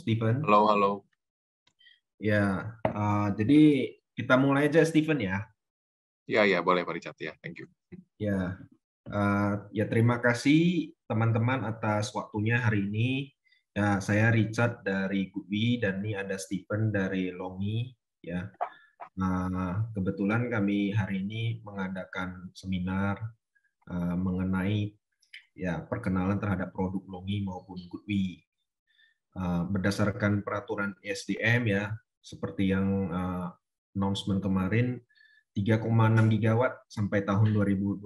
Stephen. Halo, halo. Ya, jadi kita mulai aja, Stephen ya. Ya, boleh Pak Richard ya. Thank you. Ya, terima kasih teman-teman atas waktunya hari ini. Ya, saya Richard dari Goodwi dan ini ada Stephen dari Longi. Ya, kebetulan kami hari ini mengadakan seminar mengenai perkenalan terhadap produk Longi maupun Goodwi. Berdasarkan peraturan ESDM ya, seperti yang announcement kemarin, 3,6 gigawatt sampai tahun 2025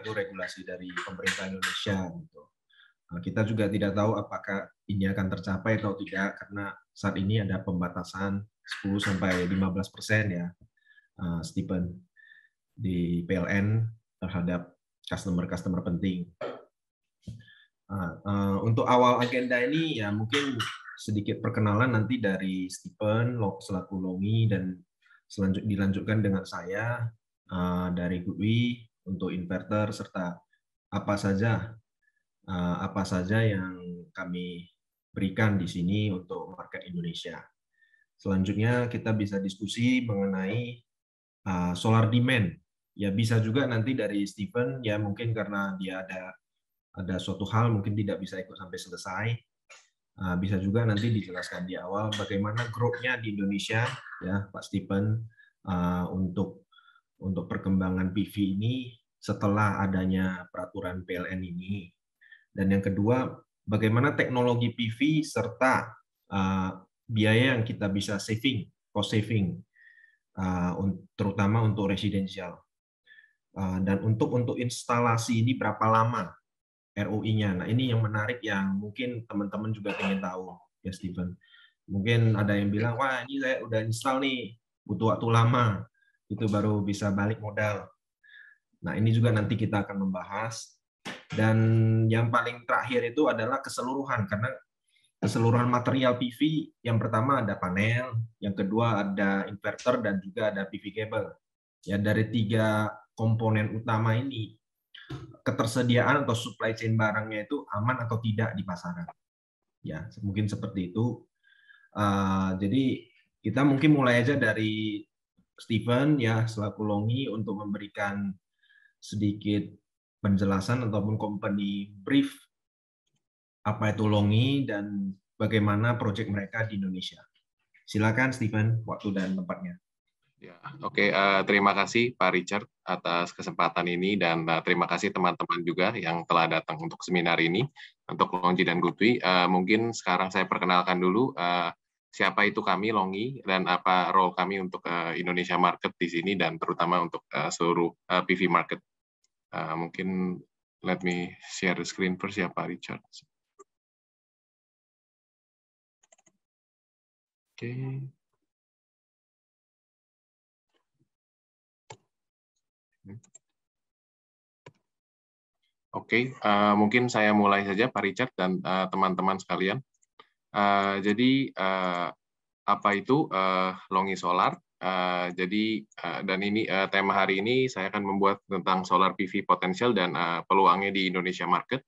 itu regulasi dari pemerintah Indonesia gitu. Kita juga tidak tahu apakah ini akan tercapai atau tidak karena saat ini ada pembatasan 10 sampai 15% ya, Stephen, di PLN terhadap customer penting. Untuk awal agenda ini ya mungkin sedikit perkenalan nanti dari Stephen selaku Longi dan dilanjutkan dengan saya dari Goodwi untuk inverter serta apa saja yang kami berikan di sini untuk market Indonesia. Selanjutnya kita bisa diskusi mengenai solar demand. Ya bisa juga nanti dari Stephen ya mungkin karena dia ada suatu hal mungkin tidak bisa ikut sampai selesai. Bisa juga nanti dijelaskan di awal bagaimana growth-nya di Indonesia ya Pak Stephen untuk perkembangan PV ini setelah adanya peraturan PLN ini. Dan yang kedua, bagaimana teknologi PV serta biaya yang kita bisa cost saving, terutama untuk residensial. Dan untuk instalasi ini berapa lama ROI-nya. Nah, ini yang menarik yang mungkin teman-teman juga ingin tahu, ya Stephen. Mungkin ada yang bilang, wah ini saya udah install nih, butuh waktu lama, itu baru bisa balik modal. Nah, ini juga nanti kita akan membahas. Dan yang paling terakhir itu adalah keseluruhan, karena keseluruhan material PV, yang pertama ada panel, yang kedua ada inverter, dan juga ada PV cable. Ya, dari 3 komponen utama ini, ketersediaan atau supply chain barangnya itu aman atau tidak di pasaran. Ya, mungkin seperti itu. Jadi kita mungkin mulai aja dari Stephen ya selaku Longi untuk memberikan sedikit penjelasan ataupun company brief apa itu Longi dan bagaimana proyek mereka di Indonesia. Silakan Stephen, waktu dan tempatnya. Ya, oke. Terima kasih Pak Richard atas kesempatan ini dan terima kasih teman-teman juga yang telah datang untuk seminar ini untuk Longi dan Goodwi. Mungkin sekarang saya perkenalkan dulu siapa itu kami Longi dan apa role kami untuk Indonesia market di sini dan terutama untuk seluruh PV market. Mungkin let me share the screen first ya Pak Richard. Oke. Oke, mungkin saya mulai saja Pak Richard dan teman-teman sekalian. Jadi apa itu Longi Solar? Dan ini tema hari ini saya akan membuat tentang solar PV potensial dan peluangnya di Indonesia market.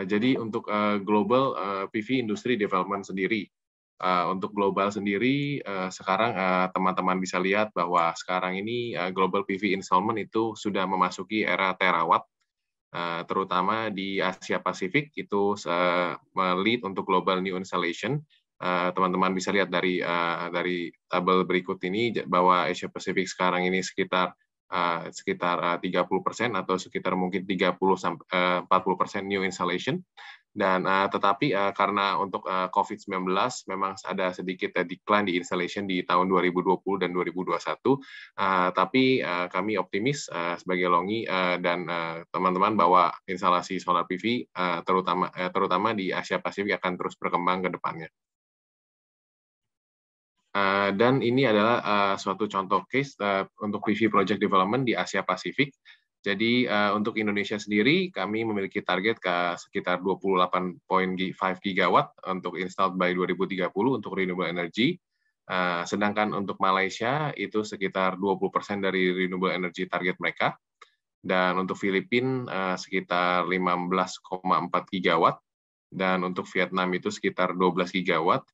Jadi untuk global PV industry development sendiri, untuk global sendiri sekarang teman-teman bisa lihat bahwa sekarang ini global PV installment itu sudah memasuki era terawatt, terutama di Asia Pasifik itu lead untuk global new installation. Teman-teman bisa lihat dari tabel berikut ini bahwa Asia Pasifik sekarang ini sekitar 30% atau sekitar mungkin 30-40% new installation. Dan tetapi karena untuk COVID-19 memang ada sedikit decline di installation di tahun 2020 dan 2021, tapi kami optimis sebagai Longi dan teman-teman bahwa instalasi solar PV terutama di Asia Pasifik akan terus berkembang ke depannya. Dan ini adalah suatu contoh case untuk PV project development di Asia Pasifik. Jadi untuk Indonesia sendiri kami memiliki target ke sekitar 28.5 gigawatt untuk installed by 2030 untuk renewable energy. Sedangkan untuk Malaysia itu sekitar 20% dari renewable energy target mereka. Dan untuk Filipina sekitar 15,4 gigawatt. dan untuk Vietnam itu sekitar 12 gigawatt.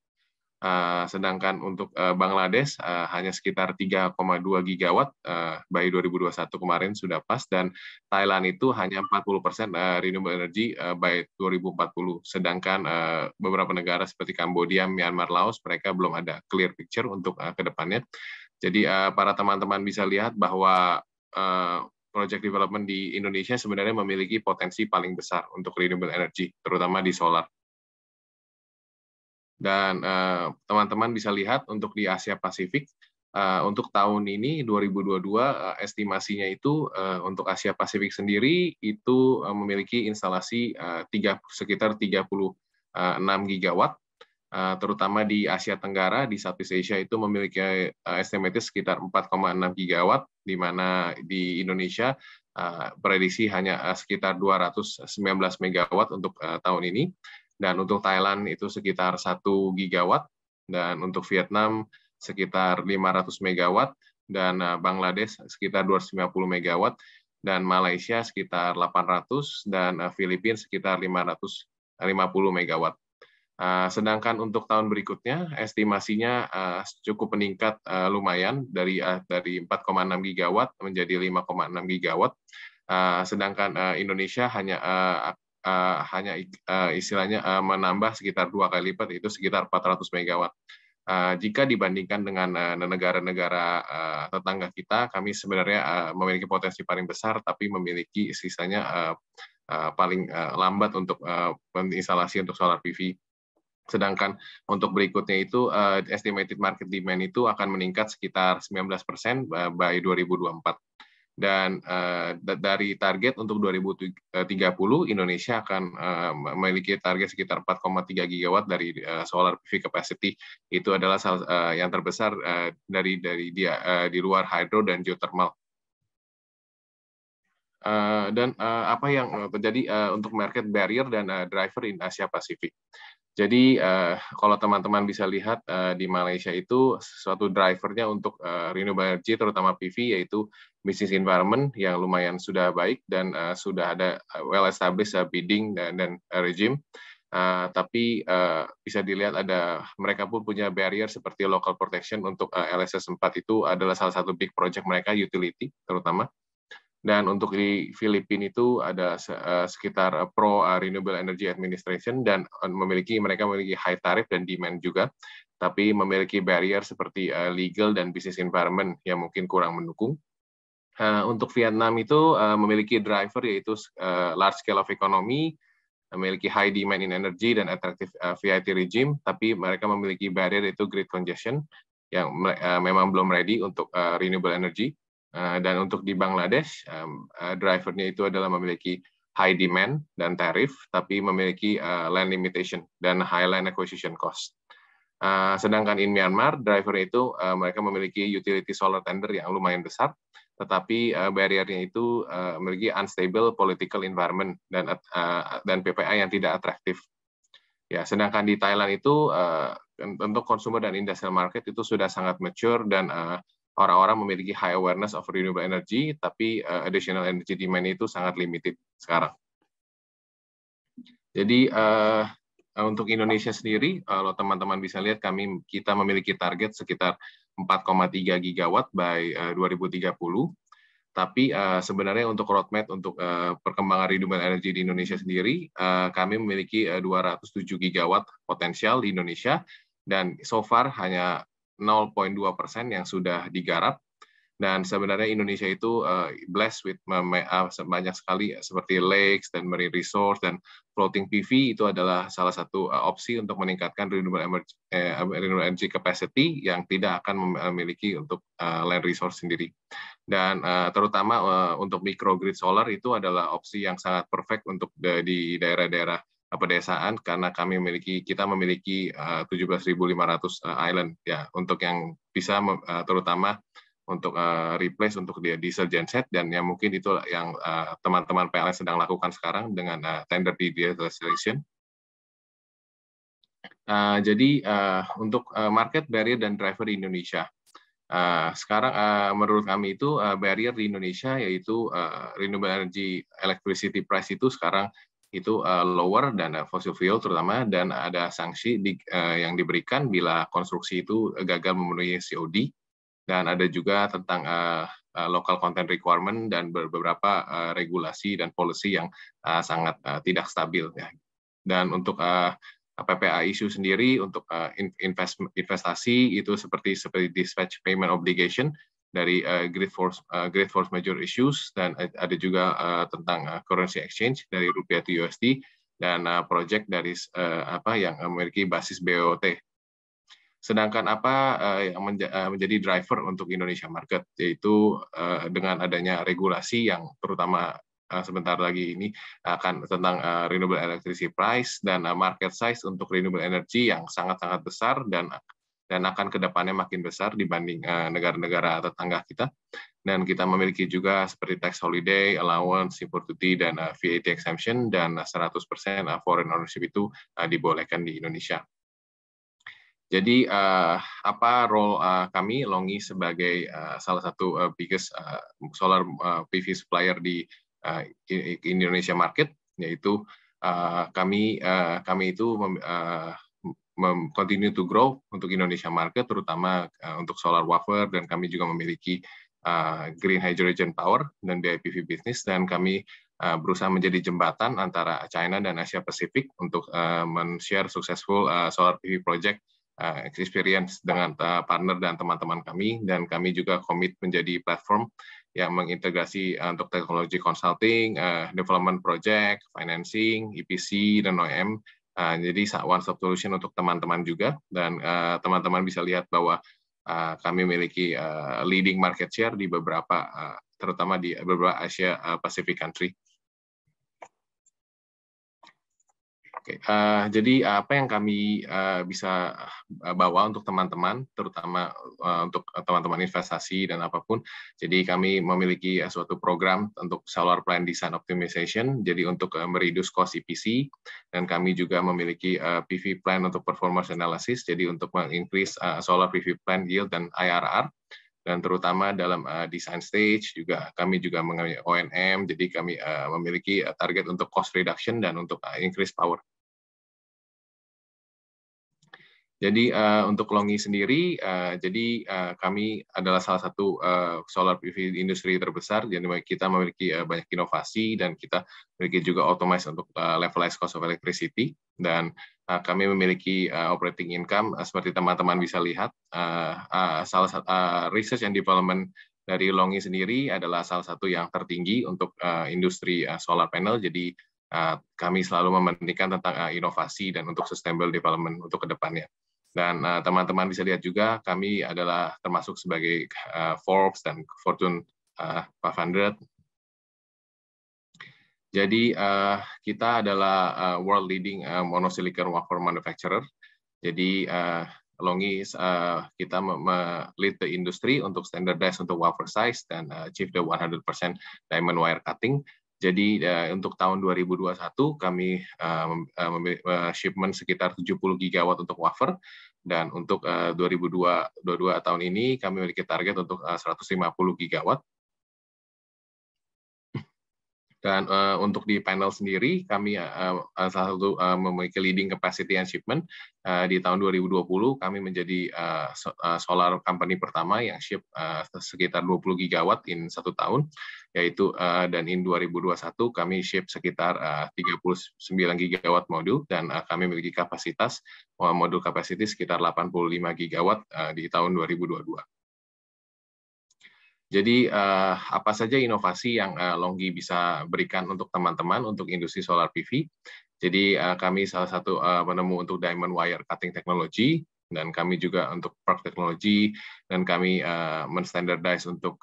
Sedangkan untuk Bangladesh hanya sekitar 3,2 gigawatt by 2021 kemarin sudah pas, dan Thailand itu hanya 40% renewable energy by 2040. Sedangkan beberapa negara seperti Kambodia, Myanmar, Laos, mereka belum ada clear picture untuk ke depannya. Jadi para teman-teman bisa lihat bahwa project development di Indonesia sebenarnya memiliki potensi paling besar untuk renewable energy, terutama di solar. Dan teman-teman bisa lihat untuk di Asia Pasifik, untuk tahun ini 2022 estimasinya itu untuk Asia Pasifik sendiri itu memiliki instalasi sekitar 36 gigawatt, terutama di Asia Tenggara, di Southeast Asia itu memiliki estimated sekitar 4,6 gigawatt, di mana di Indonesia prediksi hanya sekitar 219 megawatt untuk tahun ini. Dan untuk Thailand itu sekitar 1 gigawatt, dan untuk Vietnam sekitar 500 megawatt, dan Bangladesh sekitar 250 megawatt, dan Malaysia sekitar 800, dan Filipina sekitar 550 megawatt. Sedangkan untuk tahun berikutnya, estimasinya cukup meningkat lumayan dari 4,6 gigawatt menjadi 5,6 gigawatt. Sedangkan Indonesia hanya istilahnya menambah sekitar 2 kali lipat, itu sekitar 400 megawatt. Jika dibandingkan dengan negara-negara tetangga kita, kami sebenarnya memiliki potensi paling besar, tapi memiliki sisanya paling lambat untuk instalasi untuk solar PV. Sedangkan untuk berikutnya itu estimated market demand itu akan meningkat sekitar 19% by 2024. Dan dari target untuk 2030, Indonesia akan memiliki target sekitar 4,3 gigawatt dari solar PV capacity. Itu adalah yang terbesar di luar hydro dan geothermal. Dan apa yang terjadi untuk market barrier dan driver in Asia Pasifik. Jadi kalau teman-teman bisa lihat di Malaysia itu suatu drivernya untuk renewable energy terutama PV yaitu business environment yang lumayan sudah baik dan sudah ada well established bidding dan regime. Tapi bisa dilihat mereka pun punya barrier seperti local protection untuk LSS 4 itu adalah salah satu big project mereka, utility terutama. Dan untuk di Filipina itu ada sekitar Pro Renewable Energy Administration, dan mereka memiliki high tarif dan demand juga, tapi memiliki barrier seperti legal dan business environment yang mungkin kurang mendukung. Untuk Vietnam itu memiliki driver yaitu large scale of economy, memiliki high demand in energy dan attractive VAT regime, tapi mereka memiliki barrier yaitu grid congestion yang memang belum ready untuk renewable energy. Dan untuk di Bangladesh, drivernya itu adalah memiliki high demand dan tarif, tapi memiliki land limitation dan high land acquisition cost. Sedangkan in Myanmar, driver itu mereka memiliki utility solar tender yang lumayan besar, tetapi barrier-nya itu memiliki unstable political environment dan PPA yang tidak atraktif. Ya, sedangkan di Thailand itu untuk consumer dan industrial market itu sudah sangat mature dan orang-orang memiliki high awareness of renewable energy, tapi additional energy demand itu sangat limited sekarang. Jadi untuk Indonesia sendiri, kalau teman-teman bisa lihat, kita memiliki target sekitar 4,3 gigawatt by 2030. Tapi sebenarnya untuk roadmap untuk perkembangan renewable energy di Indonesia sendiri, kami memiliki 207 gigawatt potensial di Indonesia, dan so far hanya 0,2% yang sudah digarap. Dan sebenarnya Indonesia itu blessed with banyak sekali seperti lakes dan marine resource, dan floating PV itu adalah salah satu opsi untuk meningkatkan renewable energy capacity yang tidak akan memiliki untuk land resource sendiri. Dan terutama untuk microgrid solar itu adalah opsi yang sangat perfect untuk di daerah-daerah pedesaan, karena kita memiliki 17.500 island ya, untuk yang bisa terutama untuk replace untuk diesel genset, dan yang mungkin itu yang teman-teman PLN sedang lakukan sekarang dengan tender di diesel. Jadi untuk market barrier dan driver di Indonesia, sekarang menurut kami itu barrier di Indonesia yaitu renewable energy electricity price itu sekarang itu lower dan fossil fuel terutama, dan ada sanksi yang diberikan bila konstruksi itu gagal memenuhi COD, dan ada juga tentang local content requirement dan beberapa regulasi dan policy yang sangat tidak stabil ya. Dan untuk PPA issue sendiri untuk investasi itu seperti dispatch payment obligation dari grid force major issues, dan ada juga tentang currency exchange dari rupiah to USD, dan project dari yang memiliki basis BOT. Sedangkan yang menjadi driver untuk Indonesia market, yaitu dengan adanya regulasi yang terutama sebentar lagi ini akan tentang renewable electricity price dan market size untuk renewable energy yang sangat-sangat besar dan akan kedepannya makin besar dibanding negara-negara tetangga kita. Dan kita memiliki juga seperti tax holiday, allowance, import duty, dan VAT exemption, dan 100% foreign ownership itu dibolehkan di Indonesia. Jadi role kami Longi sebagai salah satu biggest solar PV supplier di Indonesia market, yaitu kami itu continue to grow untuk Indonesia market, terutama untuk solar wafer, dan kami juga memiliki green hydrogen power dan BIPV business, dan kami berusaha menjadi jembatan antara China dan Asia Pasifik untuk men-share successful solar PV project experience dengan partner dan teman-teman kami, dan kami juga komit menjadi platform yang mengintegrasi untuk teknologi consulting, development project, financing, EPC, dan OEM. Jadi one-stop solution untuk teman-teman juga, dan teman-teman bisa lihat bahwa kami memiliki leading market share di beberapa, terutama di beberapa Asia Pacific country. Jadi apa yang kami bisa bawa untuk teman-teman, terutama untuk teman-teman investasi dan apapun. Jadi kami memiliki suatu program untuk solar plan design optimization, jadi untuk mereduce cost EPC, dan kami juga memiliki PV plan untuk performance analysis, jadi untuk mengincrease solar PV plan yield dan IRR. Dan terutama dalam design stage juga kami juga mengambil O&M, jadi kami memiliki target untuk cost reduction dan untuk increase power. Jadi untuk Longi sendiri, kami adalah salah satu solar PV industri terbesar. Jadi kita memiliki banyak inovasi, dan kita memiliki juga optimize untuk levelized cost of electricity. Dan kami memiliki operating income seperti teman-teman bisa lihat. Salah satu research and development dari Longi sendiri adalah salah satu yang tertinggi untuk industri solar panel. Jadi kami selalu mementingkan tentang inovasi dan untuk sustainable development untuk kedepannya. Dan teman-teman bisa lihat juga kami adalah termasuk sebagai Forbes dan Fortune 500. Jadi kita adalah world leading monosilicon wafer manufacturer. Jadi Longi kita lead the industry untuk standardize untuk wafer size dan achieve the 100% diamond wire cutting. Jadi untuk tahun 2021 kami shipment sekitar 70 gigawatt untuk wafer, dan untuk 2022 tahun ini kami memiliki target untuk 150 gigawatt. Dan untuk di panel sendiri kami salah satu memiliki leading capacity and shipment. Di tahun 2020 kami menjadi solar company pertama yang ship sekitar 20 gigawatt in 1 tahun, yaitu dan in 2021 kami ship sekitar 39 gigawatt modul, dan kami memiliki kapasitas modul capacity sekitar 85 gigawatt di tahun 2022. Jadi apa saja inovasi yang Longi bisa berikan untuk teman-teman untuk industri solar PV? Jadi kami salah satu penemu untuk diamond wire cutting technology, dan kami juga untuk PERC technology, dan kami menstandardize untuk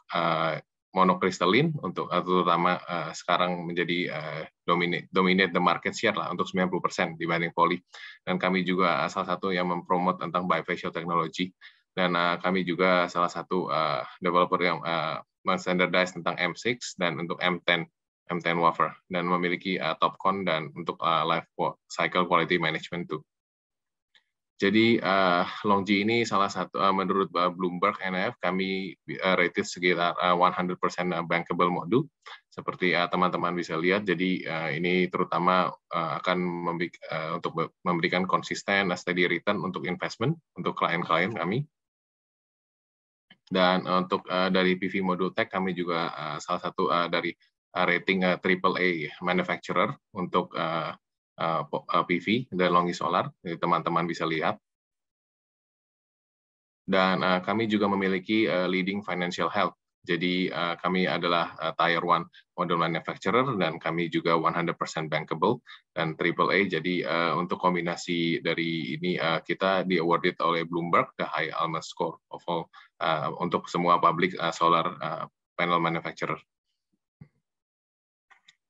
monocrystalline untuk terutama sekarang menjadi dominate the market share lah untuk 90% dibanding poly. Dan kami juga salah satu yang mempromot tentang bifacial technology. Dan kami juga salah satu developer yang menstandardize tentang M6 dan untuk M10 wafer, dan memiliki TOPCon dan untuk life cycle quality management too. Jadi LONGi ini salah satu menurut Bloomberg NF kami rated sekitar 100% bankable modul. Seperti teman-teman bisa lihat, jadi ini terutama akan untuk memberikan konsisten steady return untuk investment untuk klien-klien kami. Dan untuk dari PV Module Tech kami juga salah satu dari rating AAA manufacturer untuk PV dan LONGi Solar, jadi teman-teman bisa lihat. Dan kami juga memiliki leading financial health. Jadi kami adalah Tier 1 model manufacturer dan kami juga 100% bankable dan AAA. Jadi untuk kombinasi dari ini kita di-awarded oleh Bloomberg the high Alma score of all untuk semua public solar panel manufacturer.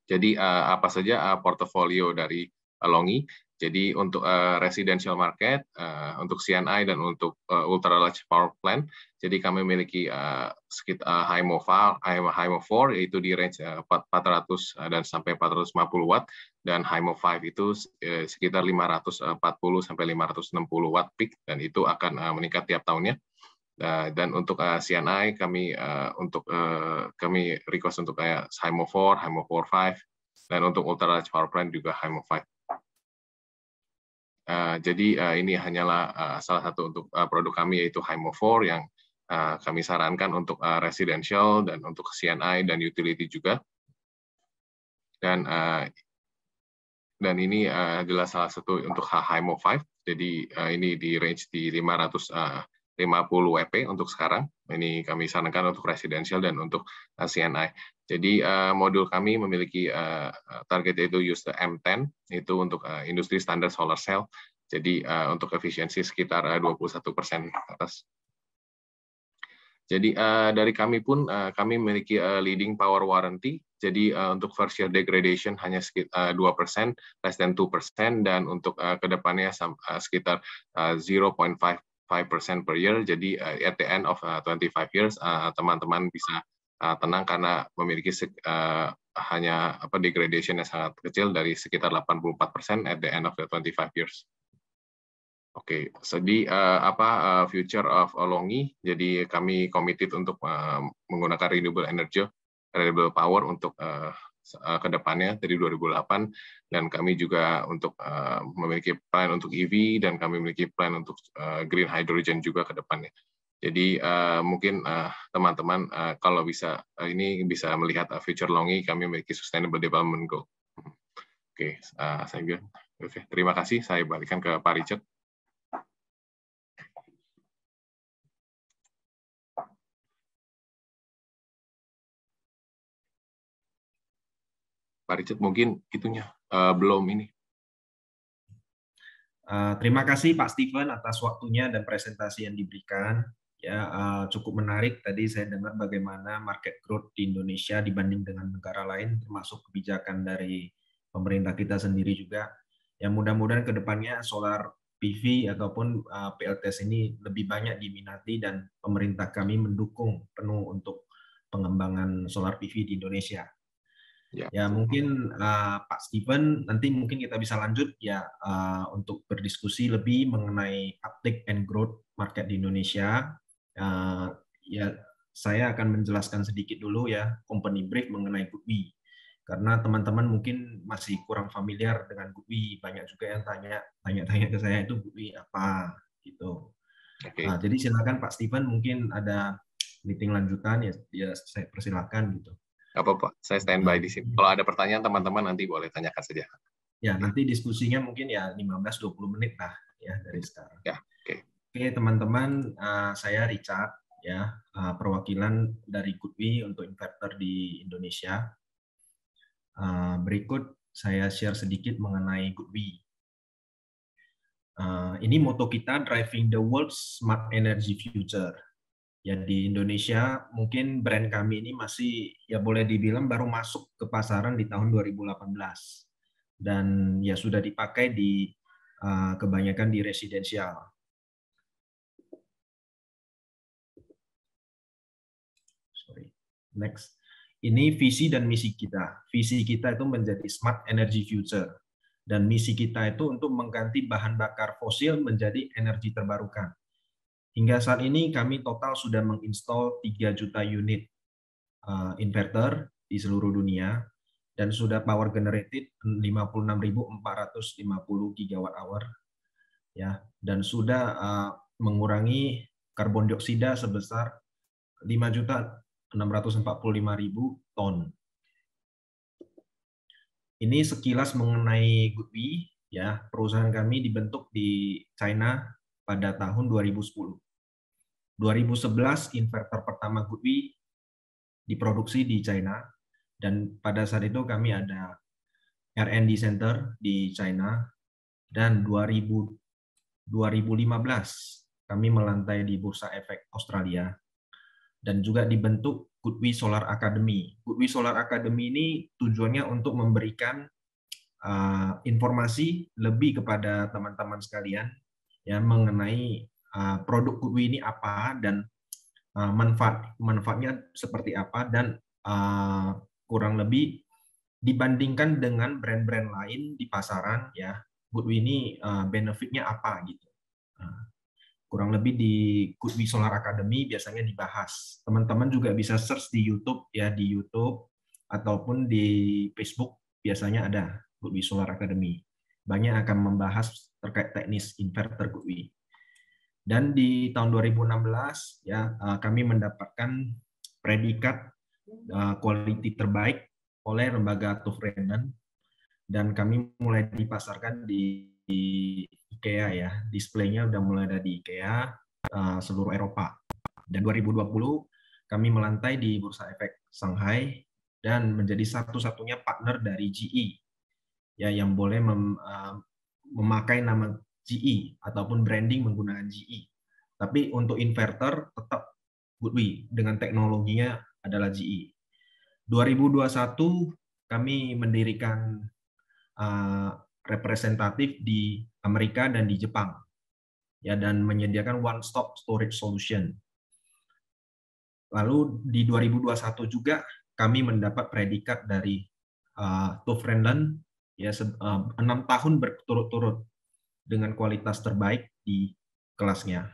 Jadi apa saja portofolio dari LONGi? Jadi untuk residential market, untuk CNI dan untuk ultra large power plant, jadi kami memiliki sekitar HIMO 4 yaitu di range 400 dan sampai 450 watt, dan HIMO 5 itu sekitar 540 sampai 560 watt peak, dan itu akan meningkat tiap tahunnya. Dan untuk CNI kami kami request untuk kayak HIMO 4, HIMO 4.5, dan untuk ultra large power plant juga HIMO 5. Jadi ini hanyalah salah satu untuk produk kami yaitu HIMO 4 yang kami sarankan untuk residential dan untuk CNI dan utility juga. Dan ini adalah salah satu untuk HIMO 5. Jadi ini di range di 550 WP untuk sekarang. Ini kami sarankan untuk residential dan untuk CNI. Jadi modul kami memiliki target yaitu use the M10, itu untuk industri standar solar cell. Jadi untuk efisiensi sekitar 21% atas. Jadi dari kami pun kami memiliki leading power warranty. Jadi untuk first year degradation hanya sekitar 2%, less than 2%, dan untuk kedepannya sekitar 0.5% per year. Jadi at the end of 25 years teman-teman bisa tenang karena memiliki hanya degradation yang sangat kecil dari sekitar 84% at the end of the 25 years. Oke, jadi future of LONGi? Jadi kami committed untuk menggunakan renewable energy, renewable power untuk kedepannya dari 2008, dan kami juga untuk memiliki plan untuk EV, dan kami memiliki plan untuk green hydrogen juga ke depannya. Jadi mungkin teman-teman kalau bisa ini bisa melihat future LONGi, kami memiliki sustainable development goal. Oke, saya bilang. Oke, terima kasih. Saya balikan ke Pak Richard. Pak Richard mungkin itunya belum ini. Terima kasih Pak Steven atas waktunya dan presentasi yang diberikan. Ya, cukup menarik. Tadi saya dengar bagaimana market growth di Indonesia dibanding dengan negara lain, termasuk kebijakan dari pemerintah kita sendiri juga. Yang mudah-mudahan ke depannya solar PV ataupun PLTS ini lebih banyak diminati dan pemerintah kami mendukung penuh untuk pengembangan solar PV di Indonesia. Ya mungkin Pak Steven nanti mungkin kita bisa lanjut ya untuk berdiskusi lebih mengenai uptake and growth market di Indonesia. Ya saya akan menjelaskan sedikit dulu ya company brief mengenai GoodWe, karena teman-teman mungkin masih kurang familiar dengan GoodWe. Banyak juga yang tanya ke saya itu GoodWe apa gitu. Jadi silakan Pak Steven, mungkin ada meeting lanjutan ya saya persilakan gitu. Apa-apa, saya standby di sini. Kalau ada pertanyaan teman-teman nanti boleh tanyakan saja. Ya, nanti diskusinya mungkin ya 15-20 menit lah ya dari sekarang. Ya, oke. Oke, teman-teman, saya Richard ya, perwakilan dari GoodWe untuk inverter di Indonesia. Berikut saya share sedikit mengenai GoodWe. Ini moto kita, Driving the World's Smart Energy Future. Ya di Indonesia mungkin brand kami ini masih ya boleh dibilang baru masuk ke pasaran di tahun 2018 dan ya sudah dipakai di kebanyakan di residensial. Next. Ini visi dan misi kita. Visi kita itu menjadi smart energy future. Dan misi kita itu untuk mengganti bahan bakar fosil menjadi energi terbarukan. Hingga saat ini kami total sudah menginstall 3 juta unit inverter di seluruh dunia dan sudah power generated 56.450 gigawatt hour ya, dan sudah mengurangi karbon dioksida sebesar 5.645.000 ton. Ini sekilas mengenai GoodWe ya. Perusahaan kami dibentuk di China pada tahun 2010. 2011 inverter pertama GoodWe diproduksi di China, dan pada saat itu kami ada R&D center di China, dan 2015 kami melantai di Bursa Efek Australia, dan juga dibentuk GoodWe Solar Academy. GoodWe Solar Academy ini tujuannya untuk memberikan informasi lebih kepada teman-teman sekalian ya mengenai produk GoodWe ini apa, dan manfaatnya seperti apa, dan kurang lebih dibandingkan dengan brand-brand lain di pasaran ya, GoodWe ini benefitnya apa gitu. Kurang lebih di GoodWe Solar Academy biasanya dibahas. Teman-teman juga bisa search di YouTube ya, di YouTube ataupun di Facebook biasanya ada GoodWe Solar Academy. Banyak akan membahas terkait teknis inverter GoodWe. Dan di tahun 2016 ya kami mendapatkan predikat quality terbaik oleh lembaga TÜV Rheinland, dan kami mulai dipasarkan di IKEA ya. Displaynya udah mulai ada di IKEA seluruh Eropa. Dan 2020 kami melantai di Bursa Efek Shanghai dan menjadi satu-satunya partner dari GE ya yang boleh memakai nama GE ataupun branding menggunakan GE. Tapi untuk inverter tetap GoodWe dengan teknologinya adalah GE. 2021 kami mendirikan representatif di Amerika dan di Jepang ya, dan menyediakan one stop storage solution. Lalu di 2021 juga kami mendapat predikat dari TÜV Rheinland ya 6 tahun berturut-turut dengan kualitas terbaik di kelasnya.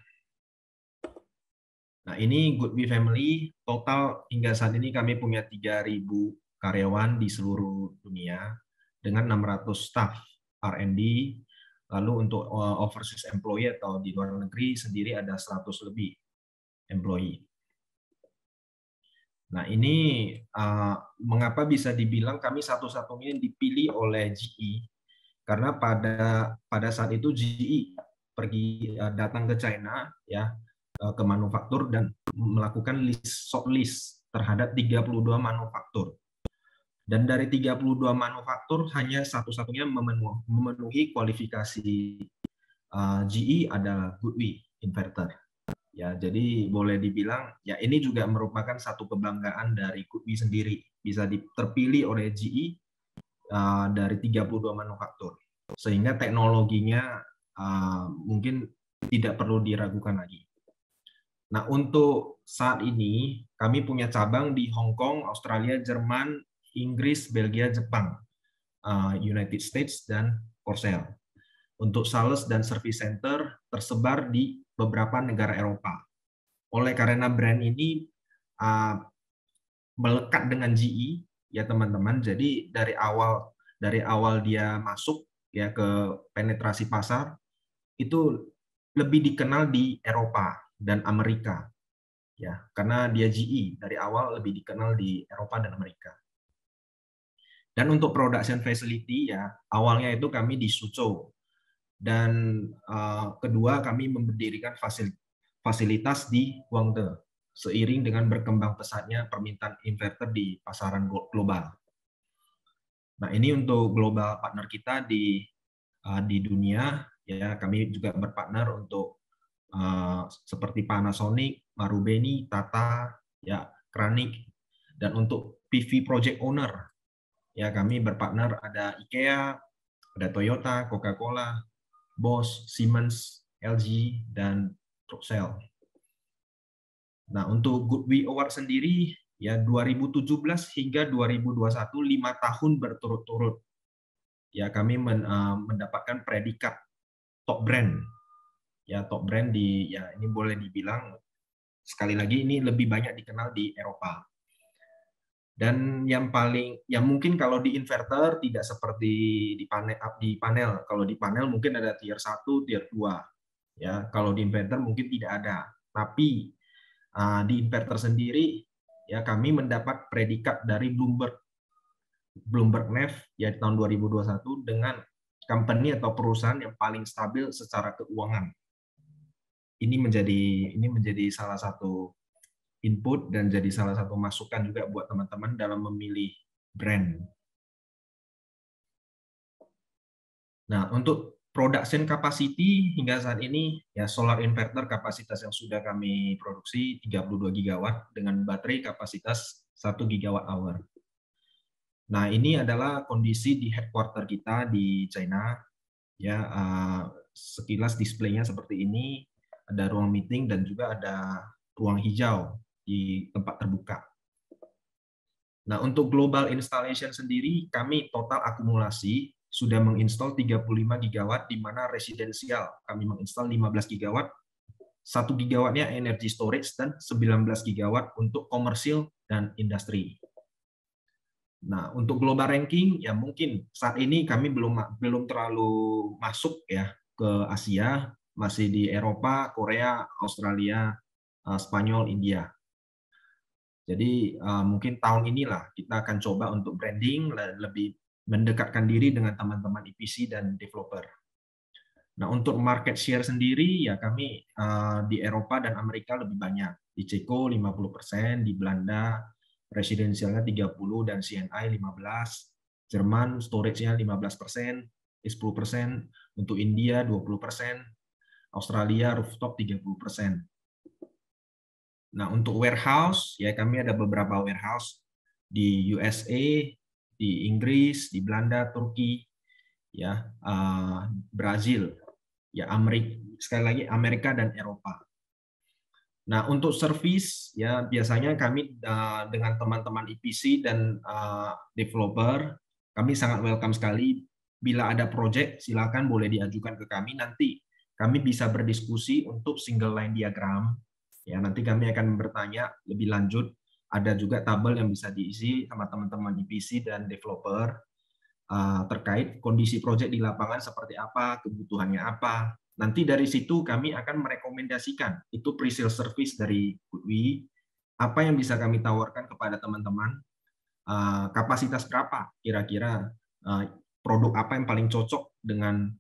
Nah, ini GoodWe Family, total hingga saat ini kami punya 3.000 karyawan di seluruh dunia dengan 600 staff R&D. Lalu untuk overseas employee atau di luar negeri sendiri ada 100 lebih employee. Nah, ini mengapa bisa dibilang kami satu-satunya yang dipilih oleh GE, karena pada saat itu GE pergi datang ke China ya, ke manufaktur dan melakukan shortlist terhadap 32 manufaktur. Dan dari 32 manufaktur hanya satu-satunya memenuhi kualifikasi GE adalah GoodWe inverter. Ya, jadi boleh dibilang ya ini juga merupakan satu kebanggaan dari GoodWe sendiri, bisa terpilih oleh GE dari 32 manufaktur. Sehingga teknologinya mungkin tidak perlu diragukan lagi. Nah, untuk saat ini kami punya cabang di Hong Kong, Australia, Jerman, Inggris, Belgia, Jepang, United States, dan Korsel. Untuk sales dan service center tersebar di beberapa negara Eropa. Oleh karena brand ini melekat dengan GE, ya teman-teman. Jadi dari awal dia masuk ya ke penetrasi pasar itu lebih dikenal di Eropa dan Amerika, ya karena dia GE dari awal lebih dikenal di Eropa dan Amerika. Dan untuk production facility ya awalnya itu kami di Suzhou, dan kedua kami mendirikan fasilitas di Guangzhou seiring dengan berkembang pesatnya permintaan inverter di pasaran global. Nah, ini untuk global partner kita di dunia ya, kami juga berpartner untuk seperti Panasonic, Marubeni, Tata, ya Kranik, dan untuk PV project owner ya kami berpartner ada IKEA, ada Toyota, Coca-Cola, Bosch, Siemens, LG, dan Truxell. Nah, untuk GoodWe Award sendiri ya 2017 hingga 2021 5 tahun berturut-turut ya kami mendapatkan predikat top brand. Ya, top brand ya ini boleh dibilang sekali lagi ini lebih banyak dikenal di Eropa. Dan yang mungkin kalau di inverter tidak seperti di panel. Kalau di panel mungkin ada tier 1, tier 2. Ya, kalau di inverter mungkin tidak ada. Tapi di inverter sendiri ya kami mendapat predikat dari Bloomberg NEF ya tahun 2021 dengan company atau perusahaan yang paling stabil secara keuangan. Ini menjadi salah satu input dan jadi salah satu masukan juga buat teman-teman dalam memilih brand. Nah, untuk production capacity hingga saat ini ya solar inverter kapasitas yang sudah kami produksi 32 gigawatt dengan baterai kapasitas 1 gigawatt hour. Nah, ini adalah kondisi di headquarter kita di China. Ya, sekilas displaynya seperti ini. Ada ruang meeting dan juga ada ruang hijau di tempat terbuka. Nah, untuk global installation sendiri, kami total akumulasi sudah menginstal 35 gigawatt, di mana residensial kami menginstal 15 gigawatt, 1 gigawattnya energy storage, dan 19 gigawatt untuk komersil dan industri. Nah, untuk global ranking, ya mungkin saat ini kami belum terlalu masuk ya ke Asia, masih di Eropa, Korea, Australia, Spanyol, India. Jadi mungkin tahun inilah kita akan coba untuk branding, lebih mendekatkan diri dengan teman-teman EPC dan developer. Nah, untuk market share sendiri, ya kami di Eropa dan Amerika lebih banyak. Di Ceko 50%, di Belanda residensialnya 30% dan CNI 15%, Jerman storage-nya 15%, 10%, untuk India 20%, Australia rooftop 30%. Nah, untuk warehouse, ya kami ada beberapa warehouse di USA, di Inggris, di Belanda, Turki, ya Brazil, ya Amerika, sekali lagi Amerika dan Eropa. Nah, untuk service ya biasanya kami dengan teman-teman EPC dan developer, kami sangat welcome sekali. Bila ada project, silakan boleh diajukan ke kami. Nanti kami bisa berdiskusi untuk single line diagram. Ya, nanti kami akan bertanya lebih lanjut. Ada juga tabel yang bisa diisi sama teman-teman EPC dan developer terkait kondisi project di lapangan seperti apa, kebutuhannya apa. Nanti dari situ kami akan merekomendasikan itu pre-sale service dari Goodwi, apa yang bisa kami tawarkan kepada teman-teman, kapasitas berapa kira-kira, produk apa yang paling cocok dengan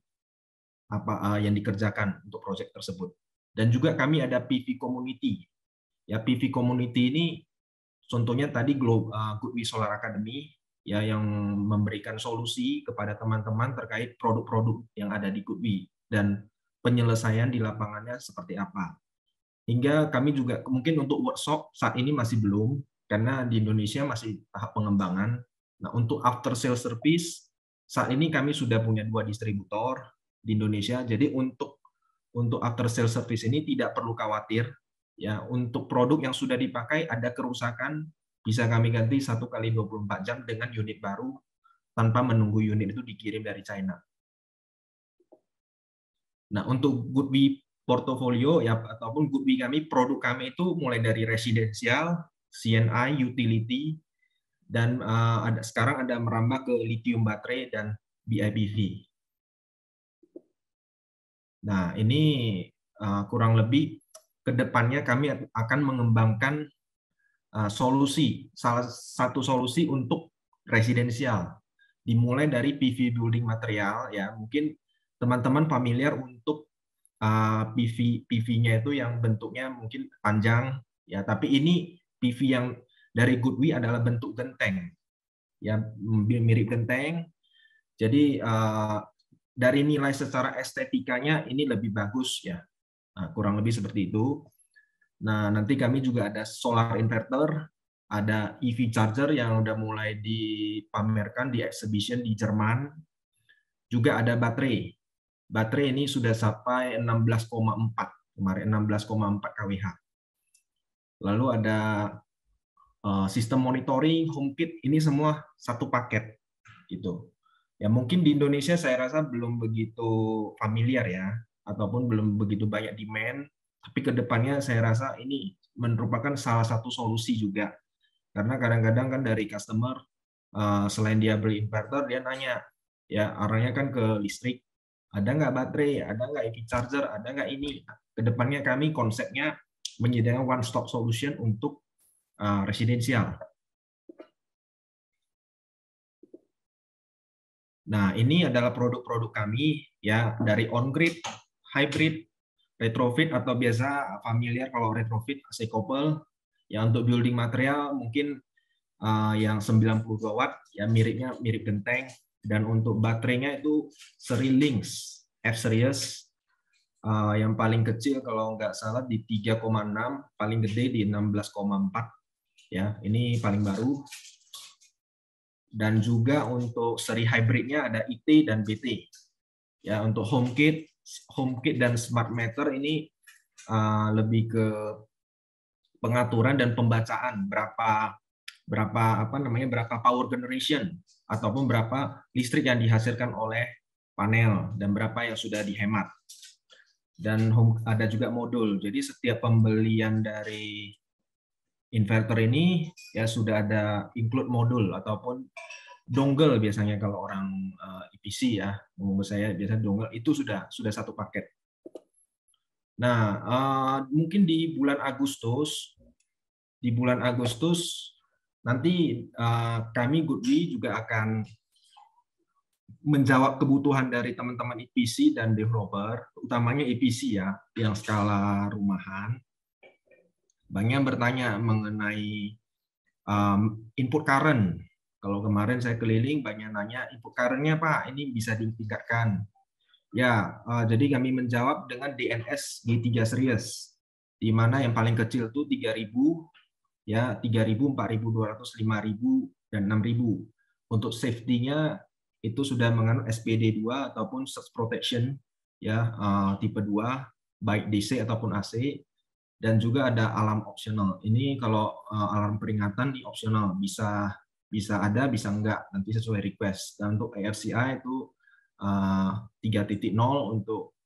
apa yang dikerjakan untuk proyek tersebut. Dan juga kami ada PV community. Ya, PV community ini contohnya tadi Goodwi Solar Academy ya yang memberikan solusi kepada teman-teman terkait produk-produk yang ada di Goodwi dan penyelesaian di lapangannya seperti apa. Hingga kami juga mungkin untuk workshop saat ini masih belum, karena di Indonesia masih tahap pengembangan. Nah, untuk after sale service, saat ini kami sudah punya 2 distributor di Indonesia. Jadi untuk after sale service ini tidak perlu khawatir. Ya, untuk produk yang sudah dipakai ada kerusakan, bisa kami ganti 1 kali 24 jam dengan unit baru tanpa menunggu unit itu dikirim dari China. Nah, untuk Goodwi portofolio ya ataupun Goodwi kami, produk kami itu mulai dari residensial, CNI, utility, dan sekarang ada merambah ke lithium baterai dan BIPV. Nah, ini kurang lebih ke depannya kami akan mengembangkan solusi, salah satu solusi untuk residensial. Dimulai dari PV building material, ya mungkin teman-teman familiar untuk PV-nya itu yang bentuknya mungkin panjang, ya. Tapi ini PV yang dari Goodwi adalah bentuk genteng, ya mirip genteng. Jadi dari nilai secara estetikanya ini lebih bagus, ya. Nah, kurang lebih seperti itu. Nah, nanti kami juga ada solar inverter, ada EV charger yang udah mulai dipamerkan di exhibition di Jerman. Juga ada baterai. Baterai ini sudah sampai 16,4 kemarin, 16,4 kWh. Lalu ada sistem monitoring, HomeKit, ini semua satu paket gitu. Ya mungkin di Indonesia saya rasa belum begitu familiar ya, ataupun belum begitu banyak demand, tapi ke depannya saya rasa ini merupakan salah satu solusi juga. Karena kadang-kadang kan dari customer, selain dia beli inverter, dia nanya, ya arahnya kan ke listrik, ada nggak baterai, ada nggak EV charger, ada nggak ini. Kedepannya kami konsepnya menyediakan one stop solution untuk residensial. Nah, ini adalah produk-produk kami ya dari on-grid, hybrid, retrofit atau biasa familiar kalau retrofit AC couple. Ya untuk building material mungkin yang 92 watt ya mirip genteng, dan untuk baterainya itu seri Lynx F series, yang paling kecil kalau nggak salah di 3,6, paling gede di 16,4 ya, ini paling baru. Dan juga untuk seri hybridnya ada IT dan BT. Ya, untuk HomeKit dan Smart Meter ini lebih ke pengaturan dan pembacaan berapa power generation ataupun berapa listrik yang dihasilkan oleh panel dan berapa yang sudah dihemat. Dan ada juga modul. Jadi setiap pembelian dari inverter ini ya sudah ada include modul ataupun dongle, biasanya kalau orang EPC ya, menurut saya biasanya dongle itu sudah satu paket. Nah, mungkin di bulan Agustus nanti kami Goodwi juga akan menjawab kebutuhan dari teman-teman EPC dan developer, utamanya EPC ya, yang skala rumahan. Banyak bertanya mengenai input current. Kalau kemarin saya keliling banyak nanya input current-nya Pak, ini bisa ditingkatkan. Ya, jadi kami menjawab dengan DNS G3 series, di mana yang paling kecil itu 3.000, ya 3.000, 4.200, 5.000, dan 6.000. Untuk safety-nya itu sudah mengandung SPD2 ataupun surge protection, ya tipe 2, baik DC ataupun AC. Dan juga ada alarm optional. Ini kalau alarm peringatan di optional, bisa ada, bisa enggak, nanti sesuai request. Dan untuk ARCI itu 3.0 untuk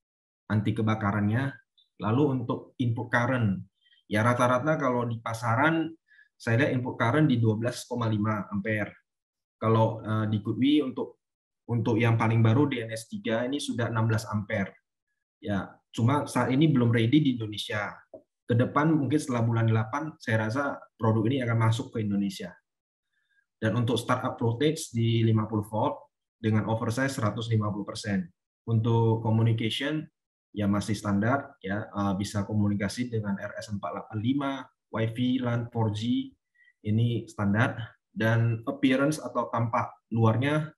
anti kebakarannya. Lalu untuk input current, ya rata-rata kalau di pasaran saya lihat input current di 12,5 ampere. Kalau di Goodwi untuk yang paling baru DNS 3 ini sudah 16 ampere. Ya, cuma saat ini belum ready di Indonesia. Ke depan mungkin setelah bulan 8 saya rasa produk ini akan masuk ke Indonesia. Dan untuk startup voltage di 50 volt dengan oversize 150%. Untuk communication ya masih standar ya, bisa komunikasi dengan RS485, Wi-Fi, LAN, 4G, ini standar, dan appearance atau tampak luarnya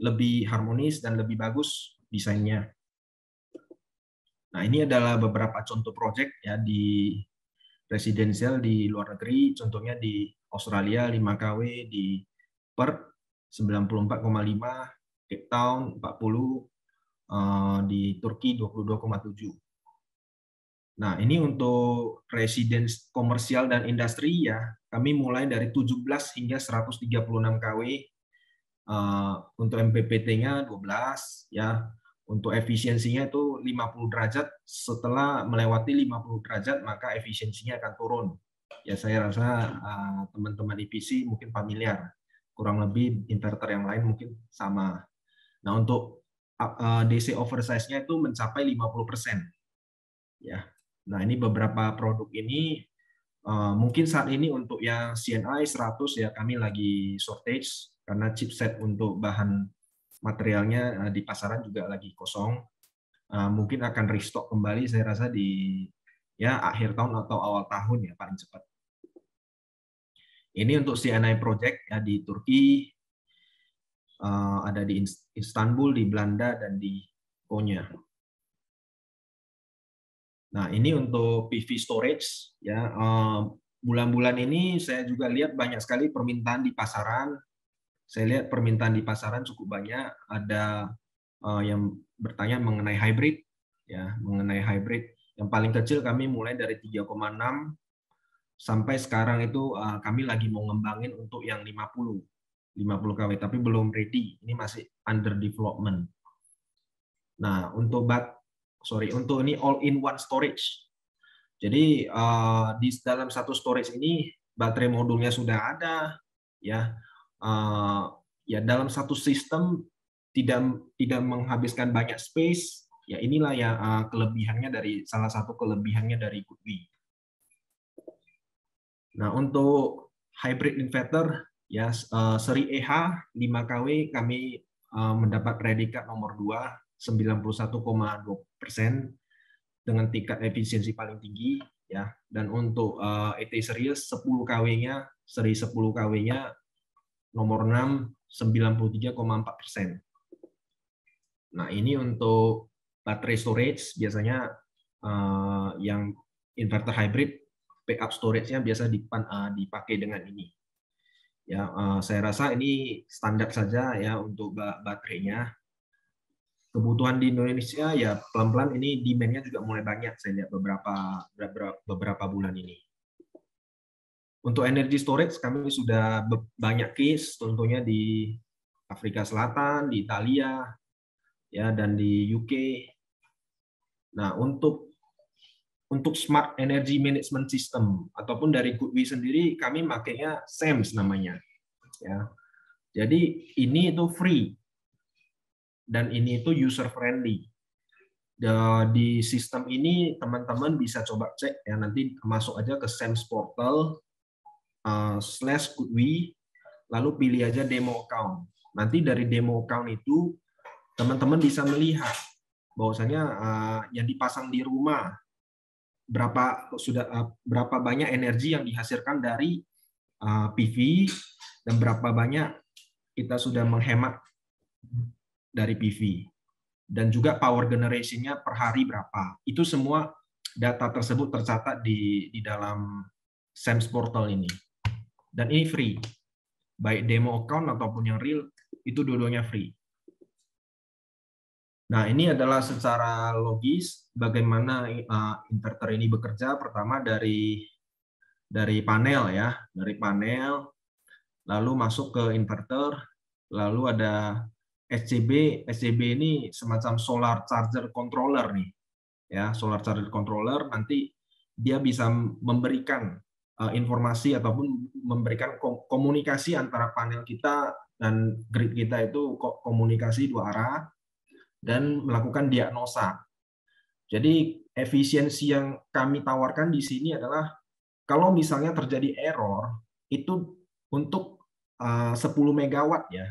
lebih harmonis dan lebih bagus desainnya. Nah, ini adalah beberapa contoh proyek ya di residensial di luar negeri, contohnya di Australia 5 kW, di Perth 94,5, Cape Town 40, di Turki 22,7. Nah, ini untuk residence komersial dan industri ya, kami mulai dari 17 hingga 136 kW, untuk MPPT-nya 12 ya. Untuk efisiensinya itu 50 derajat, setelah melewati 50 derajat maka efisiensinya akan turun. Ya saya rasa teman-teman EPC mungkin familiar, kurang lebih inverter yang lain mungkin sama. Nah untuk DC oversize-nya itu mencapai 50%. Ya. Nah ini beberapa produk ini mungkin saat ini untuk yang CNI 100 ya kami lagi shortage karena chipset untuk bahan materialnya di pasaran juga lagi kosong. Mungkin akan restock kembali saya rasa di ya akhir tahun atau awal tahun ya paling cepat. Ini untuk CNI project ya di Turki, ada di Istanbul, di Belanda, dan di Konya. Nah ini untuk PV storage ya, bulan-bulan ini saya juga lihat banyak sekali permintaan di pasaran. Saya lihat permintaan di pasaran cukup banyak. Ada yang bertanya mengenai hybrid, ya mengenai hybrid. Yang paling kecil kami mulai dari 3,6 sampai sekarang itu kami lagi mau ngembangin untuk yang 50. 50 kW, tapi belum ready. Ini masih under development. Nah, untuk ini all-in-one storage. Jadi di dalam satu storage ini baterai modulnya sudah ada, ya. Ya dalam satu sistem tidak menghabiskan banyak space. Ya inilah ya kelebihannya salah satu kelebihannya dari GoodWe. Nah, untuk hybrid inverter ya seri EH 5 kW kami mendapat predikat nomor 2 91,2% dengan tingkat efisiensi paling tinggi ya. Dan untuk ET series 10 kW-nya seri 10 kW-nya nomor 6 93,4%. Nah, ini untuk baterai storage biasanya yang inverter hybrid backup storage-nya biasa dipakai dengan ini. Ya, saya rasa ini standar saja ya untuk baterainya. Kebutuhan di Indonesia ya pelan-pelan ini demand-nya juga mulai banyak saya lihat beberapa bulan ini. Untuk energy storage kami sudah banyak case, contohnya di Afrika Selatan, di Italia, ya dan di UK. Nah, untuk smart energy management system ataupun dari GoodWe sendiri kami makainya SEMS namanya. Ya. Jadi ini itu free dan ini itu user friendly. Di sistem ini teman-teman bisa coba cek ya, nanti masuk aja ke SEMS portal /GoodWe, lalu pilih aja demo account. Nanti dari demo account itu teman-teman bisa melihat bahwasanya yang dipasang di rumah berapa banyak energi yang dihasilkan dari PV dan berapa banyak kita sudah menghemat dari PV, dan juga power generation-nya per hari berapa. Itu semua data tersebut tercatat di dalam SEMS portal ini. Dan ini free. Baik demo account ataupun yang real, itu dua-duanya free. Nah, ini adalah secara logis bagaimana inverter ini bekerja. Pertama dari panel ya, dari panel, lalu masuk ke inverter, lalu ada SCB. SCB ini semacam solar charger controller nih, ya solar charger controller. Nanti dia bisa memberikan informasi ataupun memberikan komunikasi antara panel kita dan grid kita, itu komunikasi dua arah dan melakukan diagnosa. Jadi efisiensi yang kami tawarkan di sini adalah kalau misalnya terjadi error itu untuk 10 megawatt ya,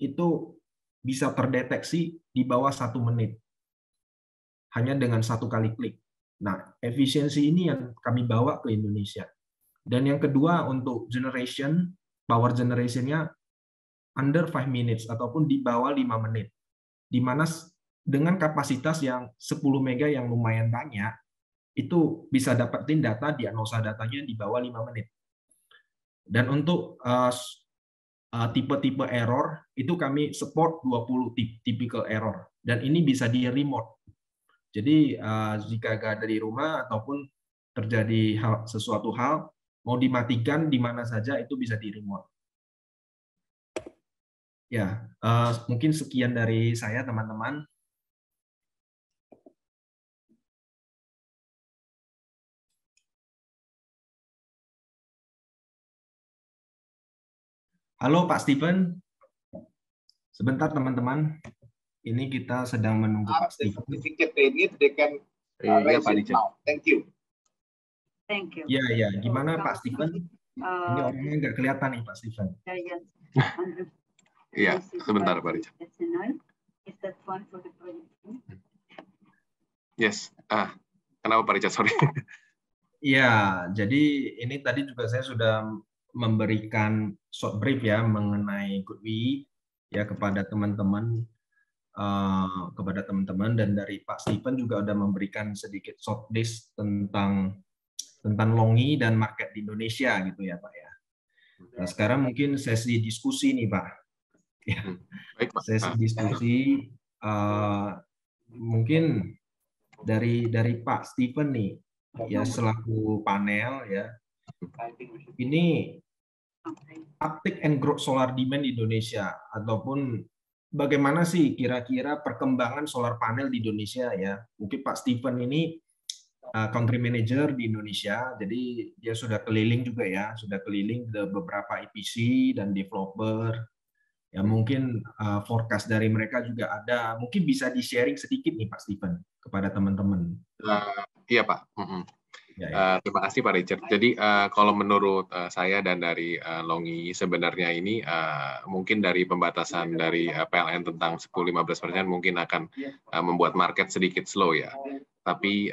itu bisa terdeteksi di bawah 1 menit hanya dengan 1 kali klik. Nah, efisiensi ini yang kami bawa ke Indonesia. Dan yang kedua untuk power generation-nya under 5 minutes ataupun di bawah 5 menit. Di mana dengan kapasitas yang 10 mega yang lumayan banyak, itu bisa dapetin diagnosa datanya di bawah 5 menit. Dan untuk tipe-tipe error itu kami support 20 typical error, dan ini bisa di remote. Jadi jika ada di rumah ataupun terjadi sesuatu hal mau dimatikan di mana saja itu bisa di remote. Ya, mungkin sekian dari saya teman-teman. Halo Pak Steven. Sebentar teman-teman. Ini kita sedang menunggu Pak Steven. Certificate they need, they can raise it now. Thank you. Thank you. Ya. Gimana Pak Steven? Ini orangnya nggak kelihatan nih Pak Steven. Iya, sebentar Pak Richard. Is that fun for the project? Yes. Kenapa Pak Richard? Sorry. Iya, jadi ini tadi juga saya sudah memberikan short brief ya mengenai GoodWe ya kepada teman-teman, dan dari Pak Steven juga sudah memberikan sedikit short list tentang LONGi dan market di Indonesia gitu ya Pak ya. Nah, sekarang mungkin sesi diskusi nih Pak. Ya. Baik, Pak. Sesi diskusi mungkin dari Pak Steven nih ya selaku panel ya. Ini uptake and growth solar demand di Indonesia, ataupun bagaimana sih kira-kira perkembangan solar panel di Indonesia ya. Mungkin Pak Stephen ini country manager di Indonesia, jadi dia sudah keliling juga ya, sudah keliling ke beberapa EPC dan developer. Ya mungkin forecast dari mereka juga ada. Mungkin bisa di-sharing sedikit nih Pak Stephen kepada teman-teman. Iya Pak. Terima kasih Pak Richard. Jadi kalau menurut saya dan dari Longi sebenarnya ini mungkin dari pembatasan dari PLN tentang 10-15% mungkin akan membuat market sedikit slow ya. Tapi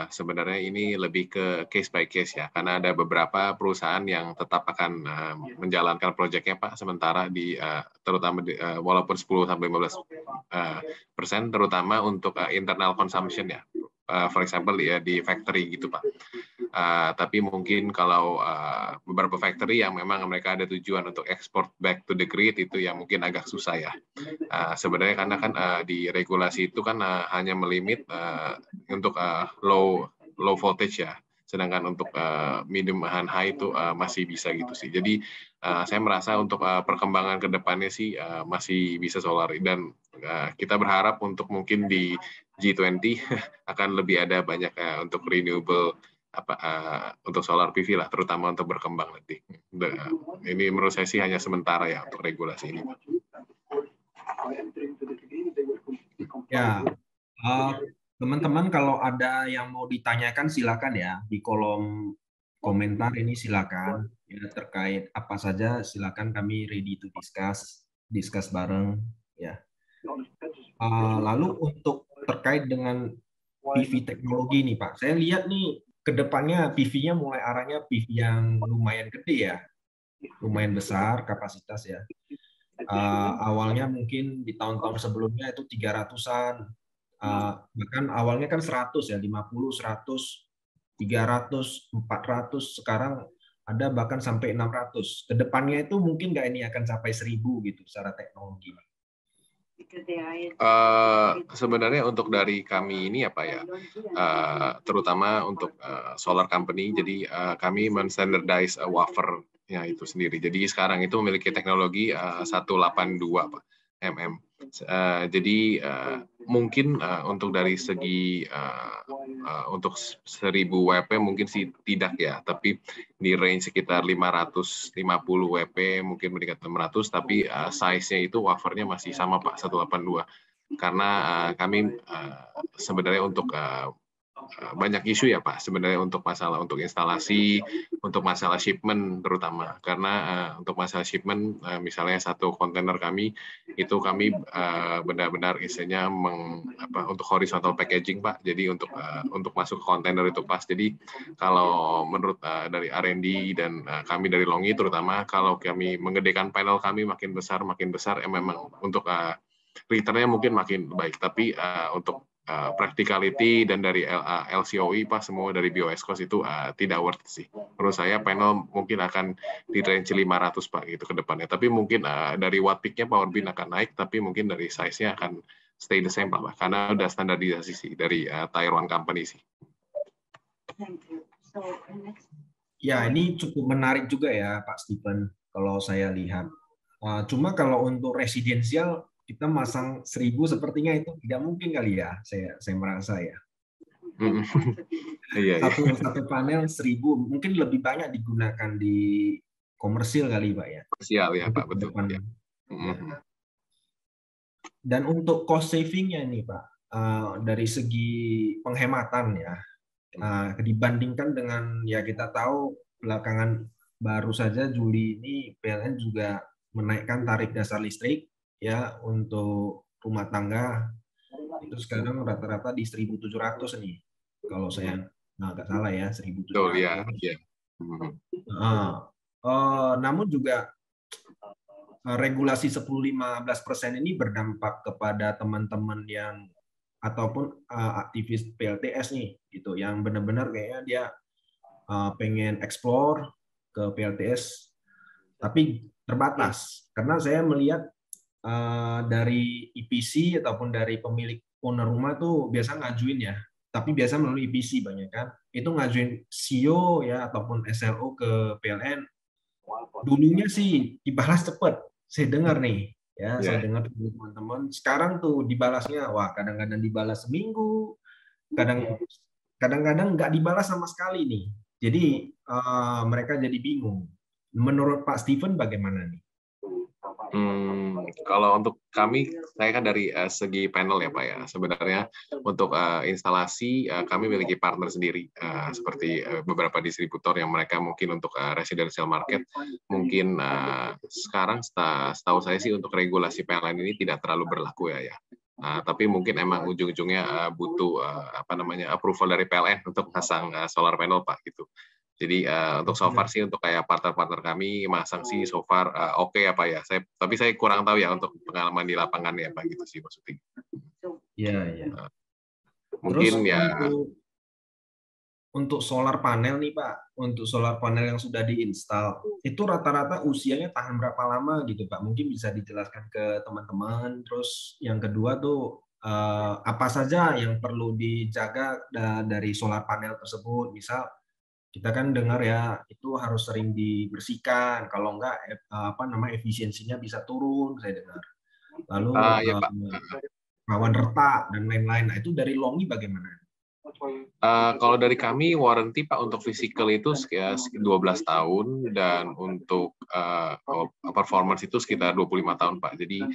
sebenarnya ini lebih ke case by case ya, karena ada beberapa perusahaan yang tetap akan menjalankan proyeknya Pak, sementara terutama walaupun 10-15% terutama untuk internal consumption ya. For example ya di factory gitu Pak. Tapi mungkin kalau beberapa factory yang memang mereka ada tujuan untuk export back to the grid itu yang mungkin agak susah ya. Sebenarnya karena kan di regulasi itu kan hanya melimit untuk low voltage ya. Sedangkan untuk medium and high itu masih bisa gitu sih. Jadi saya merasa untuk perkembangan ke depannya sih masih bisa solar, dan kita berharap untuk mungkin di G20 akan lebih ada banyak untuk renewable untuk solar PV lah, terutama untuk berkembang nanti. Ini menurut saya sih hanya sementara ya untuk regulasi ini. Ya, teman-teman kalau ada yang mau ditanyakan silakan ya di kolom komentar ini, silakan ya, terkait apa saja silakan, kami ready to discuss bareng ya. Lalu untuk terkait dengan PV teknologi nih Pak, saya lihat nih kedepannya PV-nya mulai arahnya PV yang lumayan gede ya, lumayan besar kapasitas ya. Awalnya mungkin di tahun-tahun sebelumnya itu 300-an, bahkan awalnya kan 100 ya, 50, 100, 300, 400, sekarang ada bahkan sampai 600. Kedepannya itu mungkin nggak ini akan sampai 1000 gitu secara teknologi. Sebenarnya untuk dari kami ini apa ya, terutama untuk solar company, jadi kami men-standardize wafernya itu sendiri. Jadi sekarang itu memiliki teknologi 182 Pak, mm. Jadi mungkin untuk dari segi untuk 1000 WP mungkin sih tidak ya, tapi di range sekitar 550 WP, mungkin meningkat 600, tapi size-nya itu wafernya masih sama Pak, 182. Karena kami sebenarnya untuk banyak isu ya Pak, sebenarnya untuk masalah untuk instalasi, untuk masalah shipment terutama, karena untuk masalah shipment misalnya satu kontainer kami itu kami benar-benar isinya untuk horizontal packaging Pak, jadi untuk masuk ke kontainer itu pas. Jadi kalau menurut dari R&D dan kami dari Longi terutama, kalau kami menggedekan panel kami makin besar memang untuk returnnya mungkin makin baik, tapi untuk practicality dan dari LCOE Pak, semua dari BOS cost itu tidak worth sih. Menurut saya panel mungkin akan di range 500 Pak gitu ke depannya. Tapi mungkin dari watt peak-nya power bin akan naik, tapi mungkin dari size-nya akan stay the same Pak, karena udah standarisasi sih dari Tier 1 company sih. Ya, ini cukup menarik juga ya Pak Stephen kalau saya lihat. Cuma kalau untuk residensial kita masang 1000 sepertinya itu tidak mungkin kali ya, saya merasa ya. Satu panel 1000 mungkin lebih banyak digunakan di komersil kali Pak ya. Komersial ya Pak, betul. Ya. Dan untuk cost saving-nya nih Pak, dari segi penghematan ya, dibandingkan dengan ya kita tahu belakangan baru saja Juli ini PLN juga menaikkan tarif dasar listrik ya untuk rumah tangga, itu sekarang rata-rata di 1.700 nih kalau saya nggak salah ya, 1.700. Oh, ya. Namun juga regulasi 10-15% ini berdampak kepada teman-teman yang ataupun aktivis PLTS nih gitu, yang benar-benar kayaknya dia pengen explore ke PLTS tapi terbatas, karena saya melihat dari EPC ataupun dari pemilik owner rumah tuh biasa ngajuin ya, tapi biasa melalui EPC banyak kan, itu ngajuin CEO ya ataupun SLO ke PLN dulunya sih dibalas cepat. Saya dengar nih, ya, saya Ya. dengar dari teman-teman. Sekarang tuh dibalasnya, wah kadang-kadang dibalas seminggu, kadang-kadang nggak dibalas sama sekali nih. Jadi mereka jadi bingung. Menurut Pak Steven bagaimana nih? Kalau untuk kami, saya kan dari segi panel ya Pak ya. Sebenarnya untuk instalasi kami memiliki partner sendiri, seperti beberapa distributor yang mereka mungkin untuk residential market. Mungkin sekarang setahu saya sih untuk regulasi PLN ini tidak terlalu berlaku ya. Tapi mungkin emang ujung-ujungnya butuh approval dari PLN untuk pasang solar panel Pak gitu. Jadi untuk so far sih untuk kayak partner-partner kami masang sih so far oke apa ya. Tapi saya kurang tahu ya untuk pengalaman di lapangan ya Pak gitu sih maksudnya. Iya, iya. Mungkin terus ya untuk solar panel nih Pak, untuk solar panel yang sudah diinstal, itu rata-rata usianya tahan berapa lama gitu Pak? Mungkin bisa dijelaskan ke teman-teman. Terus yang kedua tuh apa saja yang perlu dijaga dari solar panel tersebut? Misal kita kan dengar ya itu harus sering dibersihkan, kalau enggak efisiensinya bisa turun, saya dengar. Lalu ya Pak. rawan retak dan lain-lain. Nah, itu dari Longi bagaimana? Kalau dari kami warranty Pak untuk physical itu sekitar 12 tahun dan untuk performance itu sekitar 25 tahun Pak. Jadi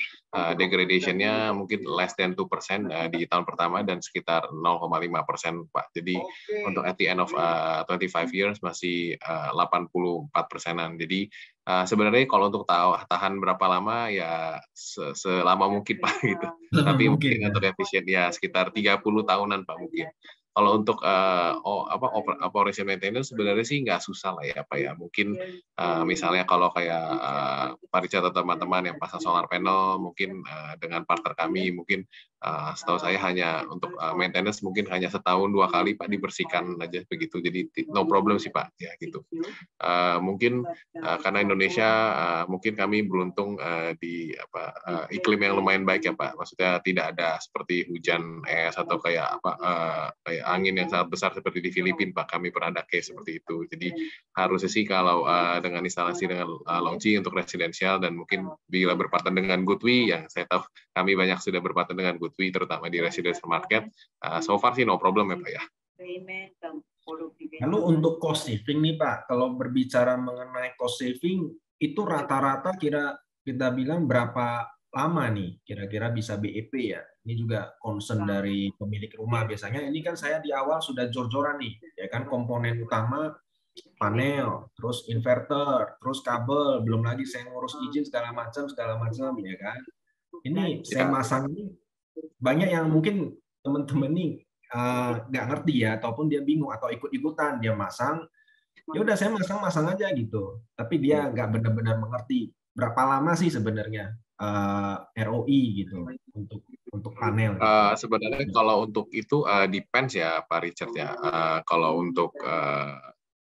degradation-nya mungkin less than 2% di tahun pertama dan sekitar 0,5% Pak. Jadi untuk at the end of 25 years masih 84%-an. Jadi sebenarnya kalau untuk tahan berapa lama ya selama mungkin Pak gitu. Tapi mungkin ya. untuk efisien ya sekitar 30 tahunan Pak mungkin. Kalau untuk operation maintenance sebenarnya sih nggak susah lah ya Pak ya. Mungkin misalnya kalau kayak Pak Richard atau teman-teman yang pasang solar panel mungkin dengan partner kami mungkin setahu saya hanya untuk maintenance mungkin hanya setahun 2 kali Pak dibersihkan aja begitu. Jadi no problem sih Pak ya gitu. Mungkin karena Indonesia mungkin kami beruntung di iklim yang lumayan baik ya Pak. Maksudnya tidak ada seperti hujan es atau kayak kayak angin yang sangat besar seperti di Filipina Pak. Kami pernah ada case seperti itu. Jadi harusnya sih kalau dengan instalasi dengan Longji untuk residensial dan mungkin bila berpartner dengan Goodwi yang saya tahu kami banyak sudah berpartner dengan Goodwi terutama di residential market. So far sih no problem ya Pak ya. Lalu untuk cost saving nih Pak, kalau berbicara mengenai cost saving itu rata-rata kita bilang berapa lama nih kira-kira bisa BEP ya? Ini juga concern dari pemilik rumah biasanya. Ini kan saya di awal sudah jor-joran nih, ya kan, komponen utama panel, terus inverter, terus kabel, belum lagi saya ngurus izin segala macam ya kan. Ini saya masang ini banyak yang mungkin teman-teman nih nggak ngerti ya, ataupun dia bingung atau ikut-ikutan dia masang. Ya udah saya masang aja gitu. Tapi dia nggak benar-benar mengerti berapa lama sih sebenarnya ROI gitu untuk panel. Sebenarnya kalau untuk itu depends ya Pak Richard ya. Kalau untuk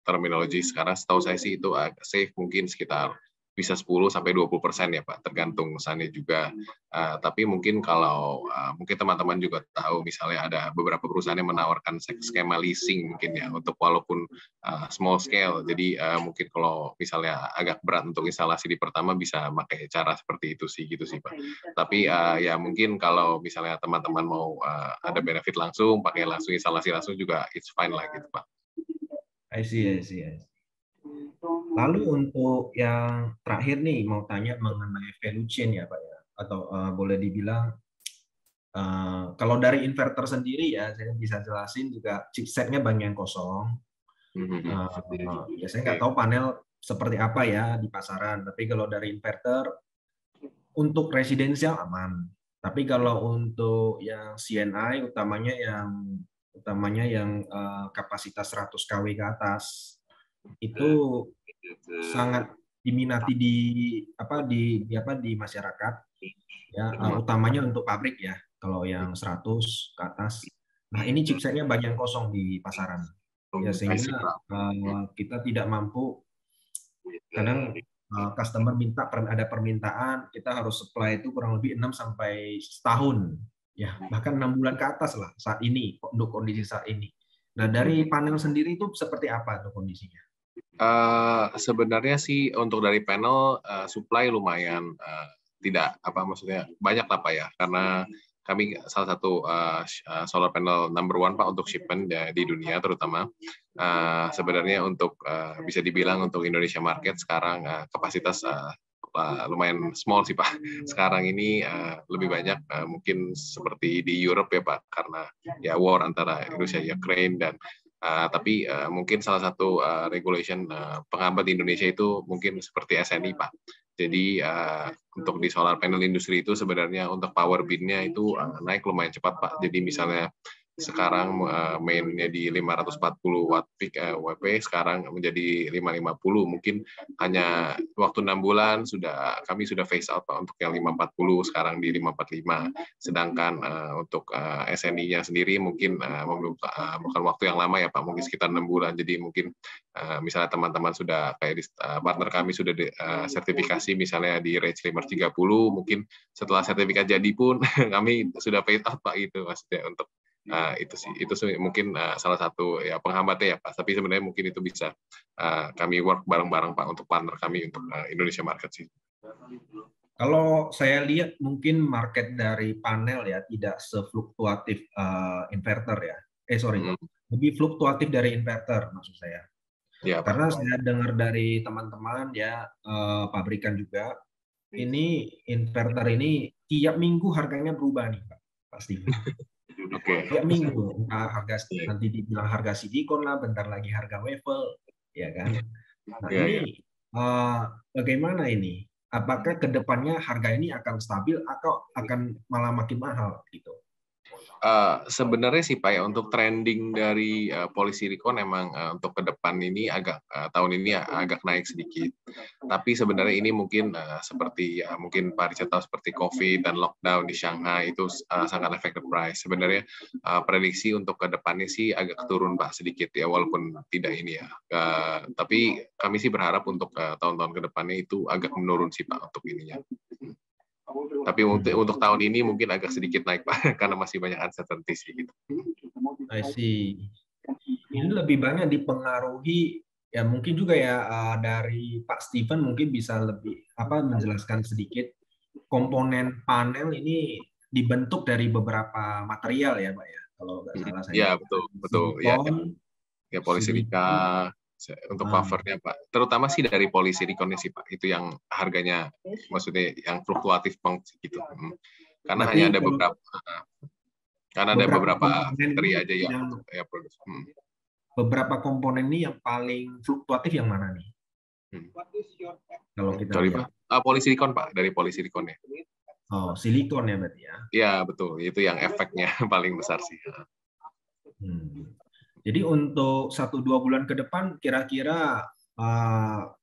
terminologi sekarang setahu saya sih itu safe mungkin sekitar bisa 10-20% ya Pak, tergantung pesannya juga. Tapi mungkin kalau mungkin teman-teman juga tahu misalnya ada beberapa perusahaan yang menawarkan skema leasing mungkin ya untuk walaupun small scale. Jadi mungkin kalau misalnya agak berat untuk instalasi di pertama bisa pakai cara seperti itu sih gitu sih Pak. Tapi ya mungkin kalau misalnya teman-teman mau ada benefit langsung, pakai langsung instalasi langsung juga it's fine lah gitu Pak. I see. Lalu untuk yang terakhir nih mau tanya mengenai value chain ya Pak ya, atau boleh dibilang kalau dari inverter sendiri ya saya bisa jelasin juga chipsetnya banyak yang kosong. Ya saya nggak tahu panel seperti apa ya di pasaran, tapi kalau dari inverter untuk residensial aman. Tapi kalau untuk yang CNI utamanya yang kapasitas 100 kW ke atas itu sangat diminati di masyarakat ya, utamanya untuk pabrik ya kalau yang 100 ke atas. Nah ini chipsetnya banyak yang kosong di pasaran ya, sehingga kita tidak mampu. Kadang customer minta ada permintaan, kita harus supply itu kurang lebih 6 sampai setahun ya, bahkan 6 bulan ke atas lah saat ini untuk kondisi saat ini. Nah dari panel sendiri itu seperti apa tuh kondisinya? Sebenarnya sih untuk dari panel supply lumayan tidak maksudnya banyak lah Pak ya, karena kami salah satu solar panel number one Pak untuk shipment di dunia terutama. Sebenarnya untuk bisa dibilang untuk Indonesia market sekarang kapasitas lumayan small sih Pak. Sekarang ini lebih banyak mungkin seperti di Europe ya Pak, karena ya war antara Rusia Ukraine dan tapi mungkin salah satu regulation penghambat di Indonesia itu mungkin seperti SNI Pak. Jadi untuk di solar panel industri itu sebenarnya untuk power bin-nya itu naik lumayan cepat Pak. Jadi misalnya sekarang mainnya di 540 watt peak WP, sekarang menjadi 550. Mungkin hanya waktu 6 bulan kami sudah phase out Pak untuk yang 540, sekarang di 545. Sedangkan untuk SNI-nya sendiri mungkin bukan waktu yang lama ya Pak, mungkin sekitar 6 bulan. Jadi mungkin misalnya teman-teman sudah kayak di partner kami sudah sertifikasi misalnya di range 530, mungkin setelah sertifikat jadi pun kami sudah phase out Pak, gitu maksudnya untuk itu sih mungkin salah satu ya penghambatnya ya Pak. Tapi sebenarnya mungkin itu bisa kami work bareng-bareng Pak untuk partner kami untuk Indonesia market sih. Kalau saya lihat mungkin market dari panel ya tidak sefluktuatif inverter ya. Lebih fluktuatif dari inverter maksud saya. Ya, karena Pak, saya dengar dari teman-teman ya pabrikan juga, ini inverter ini tiap minggu harganya berubah nih Pak, pasti. Tiap minggu nanti dibilang harga silikon lah, bentar lagi harga waffle, ya kan? Nah ini bagaimana ini? Apakah kedepannya harga ini akan stabil atau akan malah makin mahal gitu? Sebenarnya sih Pak ya, untuk trending dari polysilicon emang untuk ke depan ini agak tahun ini agak naik sedikit. Tapi sebenarnya ini mungkin seperti ya mungkin Pak Richard tahu seperti COVID dan lockdown di Shanghai itu sangat affect the price. Sebenarnya prediksi untuk ke depannya sih agak turun Pak sedikit ya, walaupun tidak ini ya. Tapi kami sih berharap untuk tahun-tahun ke depannya itu agak menurun sih Pak untuk ininya. Tapi untuk tahun ini mungkin agak sedikit naik Pak, karena masih banyak uncertainty sih gitu. I see. Ini lebih banyak dipengaruhi ya mungkin juga ya dari Pak Steven mungkin bisa lebih menjelaskan sedikit. Komponen panel ini dibentuk dari beberapa material ya Pak ya, kalau nggak salah saya. Ya betul ya polysilicon untuk covernya Pak, terutama sih dari polysiliconnya sih Pak, itu yang harganya maksudnya yang fluktuatif banget gitu. Karena hanya ada beberapa materi aja yang produksi. Beberapa komponen ini yang paling fluktuatif yang mana nih? Kalau kita lihat. Polisilikon Pak, dari polisilikonnya. Oh, silikon ya berarti ya? Iya betul, itu yang efeknya paling besar sih. Jadi untuk 1-2 bulan ke depan kira-kira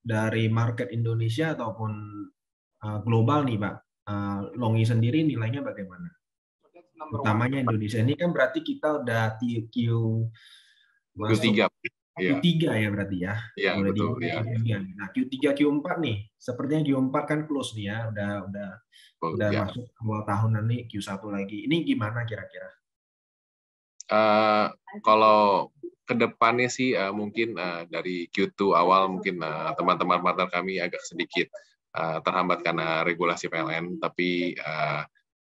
dari market Indonesia ataupun global nih Pak, Longi sendiri nilainya bagaimana? Utamanya Indonesia ini kan berarti kita udah Q3 ya berarti ya. Iya betul ya. Nah Q3 Q4 nih, sepertinya Q4 kan close nih ya, udah masuk awal tahunan nih Q1 lagi. Ini gimana kira-kira? Kalau kedepannya sih mungkin dari Q2 awal mungkin teman-teman partner kami agak sedikit terhambat karena regulasi PLN, tapi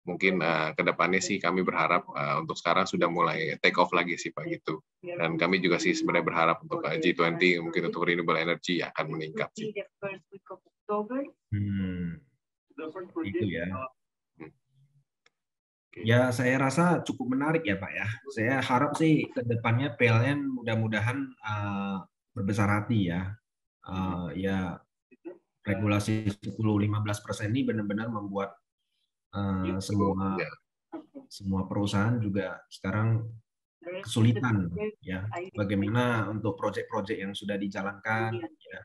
mungkin kedepannya sih kami berharap untuk sekarang sudah mulai take off lagi sih Pak gitu. Dan kami juga sih sebenarnya berharap untuk G20 mungkin untuk renewable energy akan meningkat sih. Itu ya. Ya, saya rasa cukup menarik ya Pak ya. Saya harap sih ke depannya PLN mudah-mudahan berbesar hati ya. Ya regulasi 10-15% ini benar-benar membuat semua perusahaan juga sekarang kesulitan ya. Bagaimana untuk proyek-proyek yang sudah dijalankan ya,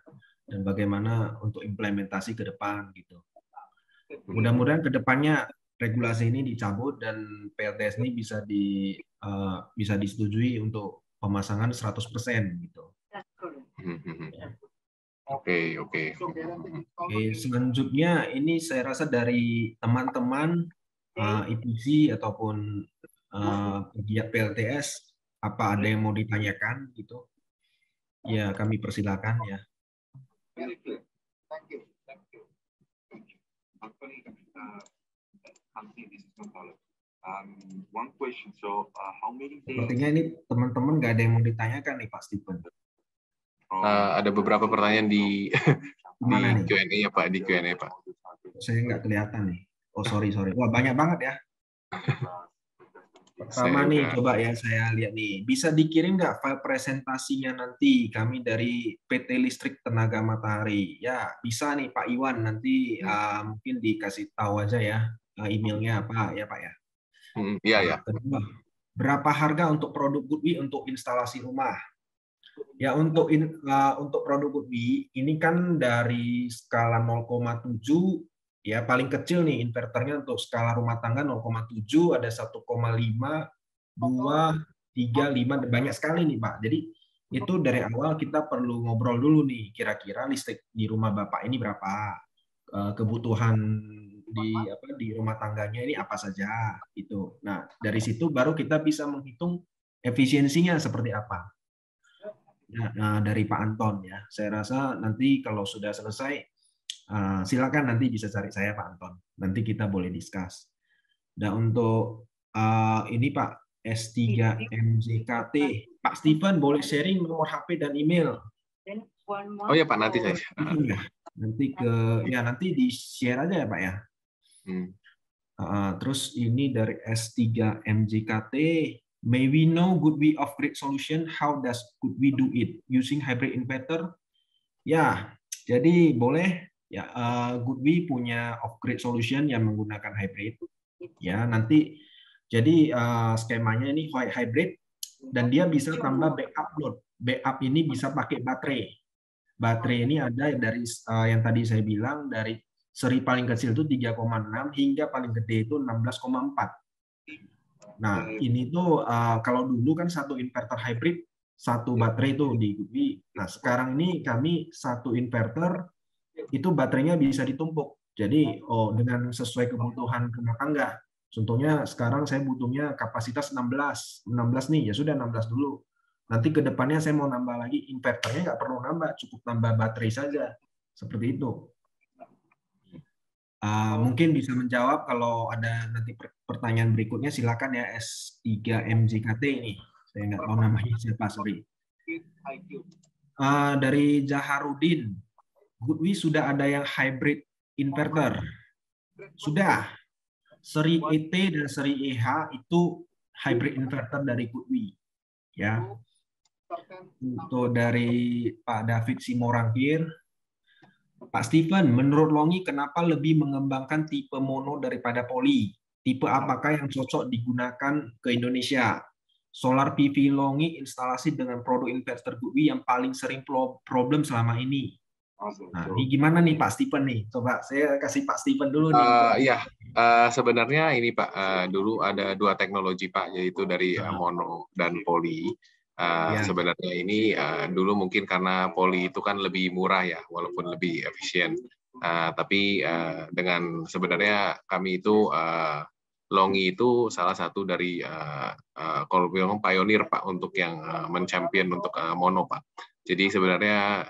dan bagaimana untuk implementasi ke depan gitu. Mudah-mudahan ke depannya regulasi ini dicabut dan PLTS ini bisa disetujui untuk pemasangan 100% gitu. Oke. Selanjutnya ini saya rasa dari teman-teman EPC ataupun pegiat PLTS, apa ada yang mau ditanyakan gitu? Ya kami persilakan ya. Very clear. Thank you. Thank you. Actually, this is no problem. One question. So, how many days? Sepertinya ini teman-teman nggak ada yang mau ditanyakan nih Pak Stephen. Ada beberapa pertanyaan di Mana nih? Q&A ya Pak, di Q&A Pak. Saya nggak kelihatan nih. Oh sorry. Wah banyak banget ya. Pertama nih coba ya saya lihat nih. Bisa dikirim nggak file presentasinya nanti kami dari PT Listrik Tenaga Matahari? Ya bisa nih Pak Iwan, nanti mungkin dikasih tahu aja ya emailnya apa ya Pak ya. Iya ya. Kedua, berapa harga untuk produk Goodwi untuk instalasi rumah? Ya untuk produk Goodwi ini kan dari skala 0,7 ya paling kecil nih inverternya untuk skala rumah tangga 0,7 ada 1,5, 2, 3, 5 banyak sekali nih Pak. Jadi itu dari awal kita perlu ngobrol dulu nih kira-kira listrik di rumah Bapak ini berapa, kebutuhan di rumah tangganya ini apa saja itu. Nah dari situ baru kita bisa menghitung efisiensinya seperti apa. Nah, dari Pak Anton ya. Saya rasa nanti kalau sudah selesai silakan nanti bisa cari saya Pak Anton. Nanti kita boleh discuss. Dan untuk ini Pak S3 MJKT, Pak Stephen boleh sharing nomor HP dan email. Oh ya Pak, nanti saya. Nanti di share aja ya Pak ya. Terus ini dari S3 MJKT, may we know Goodwi off-grid solution? How does Goodwi do it? Using hybrid inverter? Ya, jadi boleh. Ya, Goodwi punya off-grid solution yang menggunakan hybrid. Ya, nanti jadi skemanya ini hybrid dan dia bisa tambah backup load. Backup ini bisa pakai baterai. Baterai ini ada dari yang tadi saya bilang dari seri paling kecil itu 3,6 hingga paling gede itu 16,4. Nah, ini tuh kalau dulu kan satu inverter hybrid satu baterai itu di Goodwi. Nah, sekarang ini kami satu inverter itu baterainya bisa ditumpuk. Jadi dengan sesuai kebutuhan rumah tangga. Contohnya sekarang saya butuhnya kapasitas 16 nih, ya sudah 16 dulu. Nanti ke depannya saya mau nambah lagi, inverternya nggak perlu nambah, cukup tambah baterai saja. Seperti itu. Mungkin bisa menjawab kalau ada nanti pertanyaan berikutnya, silakan ya S3 MJKT ini. Saya nggak tahu namanya siapa, sorry. Dari Jaharudin, Goodwi sudah ada yang hybrid inverter. Sudah. Seri ET dan seri EH itu hybrid inverter dari Goodwi. Ya. Untuk dari Pak David Simorangkir, Pak Stephen, menurut Longi kenapa lebih mengembangkan tipe mono daripada poli? Tipe apakah yang cocok digunakan ke Indonesia? Solar PV Longi instalasi dengan produk inverter Goodwi yang paling sering problem selama ini. Nah, ini gimana nih Pak Stephen nih? Coba saya kasih Pak Stephen dulu nih. Iya, sebenarnya ini Pak, dulu ada dua teknologi Pak, yaitu dari mono dan poli. Sebenarnya ini dulu mungkin karena poli itu kan lebih murah ya, walaupun lebih efisien. Tapi dengan sebenarnya kami itu Longi itu salah satu dari kalau bilang pionir Pak untuk yang mencampion untuk mono Pak. Jadi sebenarnya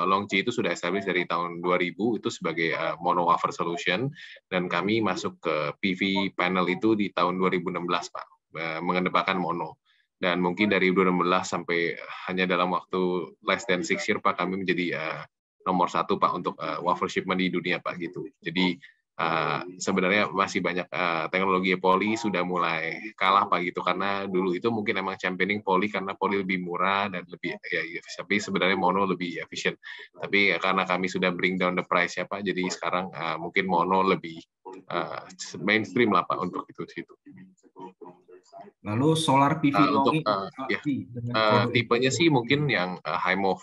Longji itu sudah established dari tahun 2000 itu sebagai mono wafer solution dan kami masuk ke PV panel itu di tahun 2016 Pak, mengedepankan mono. Dan mungkin dari 2016 sampai hanya dalam waktu less than 6 year Pak, kami menjadi nomor 1 Pak untuk wafer shipment di dunia Pak gitu. Jadi sebenarnya masih banyak teknologi poli sudah mulai kalah Pak gitu, karena dulu itu mungkin emang championing poli karena poli lebih murah dan lebih tapi sebenarnya mono lebih efisien. Tapi karena kami sudah bring down the price ya Pak, jadi sekarang mungkin mono lebih mainstream lah Pak untuk itu situ. Lalu solar PV untuk tipenya sih mungkin yang HIMO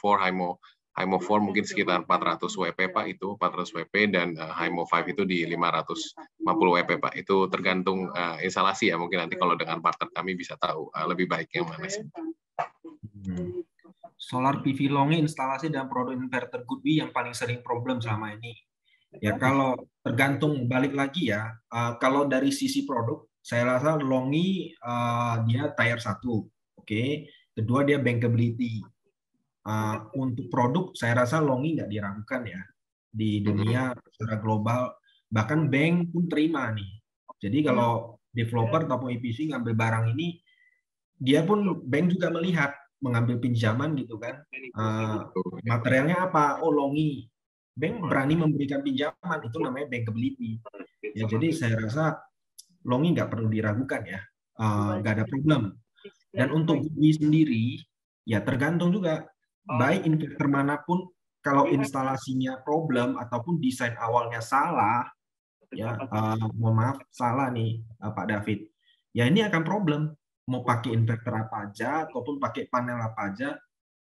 4 mungkin sekitar 400 WP Pak, itu 400 WP, dan HIMO 5 itu di 550 WP Pak. Itu tergantung instalasi ya, mungkin nanti kalau dengan partner kami bisa tahu lebih baik yang mana sih. Solar PV Longi instalasi dan produk inverter Goodwi yang paling sering problem selama ini. Ya kalau tergantung, balik lagi ya, kalau dari sisi produk, saya rasa Longi dia tier 1, oke. Kedua dia bankability. untuk produk saya rasa Longi nggak diragukan ya di dunia secara global, bahkan bank pun terima nih. Jadi kalau developer ataupun EPC ngambil barang ini, dia pun bank juga melihat mengambil pinjaman gitu kan, materialnya apa? Oh Longi, bank berani memberikan pinjaman, itu namanya bankability. Ya jadi saya rasa Longi nggak perlu diragukan ya, nggak ada problem. Dan untuk GUI sendiri, ya tergantung juga, baik investor manapun, kalau instalasinya problem ataupun desain awalnya salah, ya mohon maaf salah nih Pak David, ya ini akan problem. Mau pakai inverter apa aja ataupun pakai panel apa aja,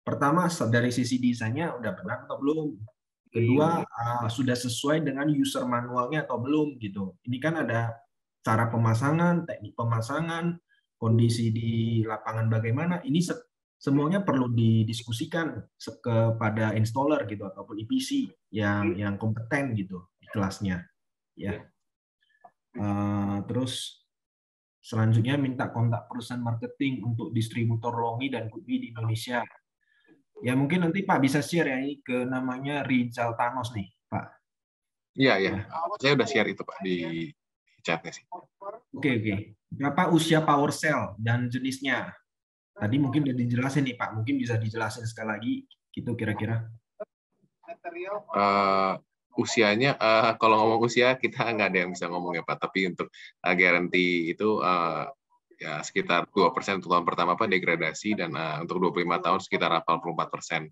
pertama dari sisi desainnya udah benar atau belum, kedua sudah sesuai dengan user manualnya atau belum gitu. Ini kan ada cara pemasangan, teknik pemasangan, kondisi di lapangan bagaimana, ini semuanya perlu didiskusikan kepada installer gitu ataupun EPC yang kompeten gitu di kelasnya ya. Terus selanjutnya minta kontak perusahaan marketing untuk distributor Longi dan GUI di Indonesia. Ya mungkin nanti Pak bisa share ya ini ke namanya Rizal Thanos nih Pak. Iya. Saya udah share itu Pak di chatnya sih. Oke. Berapa usia power cell dan jenisnya? Tadi mungkin udah dijelasin nih Pak, mungkin bisa dijelasin sekali lagi gitu kira-kira. Usianya, kalau ngomong usia kita nggak ada yang bisa ngomong ya Pak, tapi untuk garansi itu ya sekitar 2% untuk tahun pertama Pak degradasi, dan untuk 25 tahun sekitar 84%.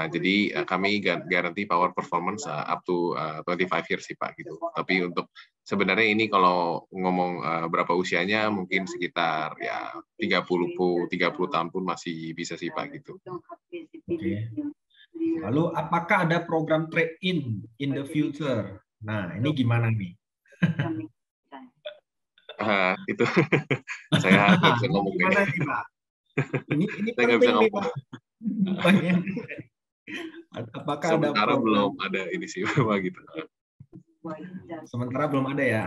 Jadi kami garanti power performance up to 25 years sih Pak gitu. Tapi untuk sebenarnya ini kalau ngomong berapa usianya mungkin sekitar ya 30 tahun pun masih bisa sih Pak gitu. Oke. Lalu apakah ada program trade-in in the future? Nah, ini gimana nih? Itu saya nggak bisa ngomong. Gimana nih Pak? Ini penting nih Pak. Apakah sementara ada belum ada ini sih Pak gitu. Sementara belum ada ya.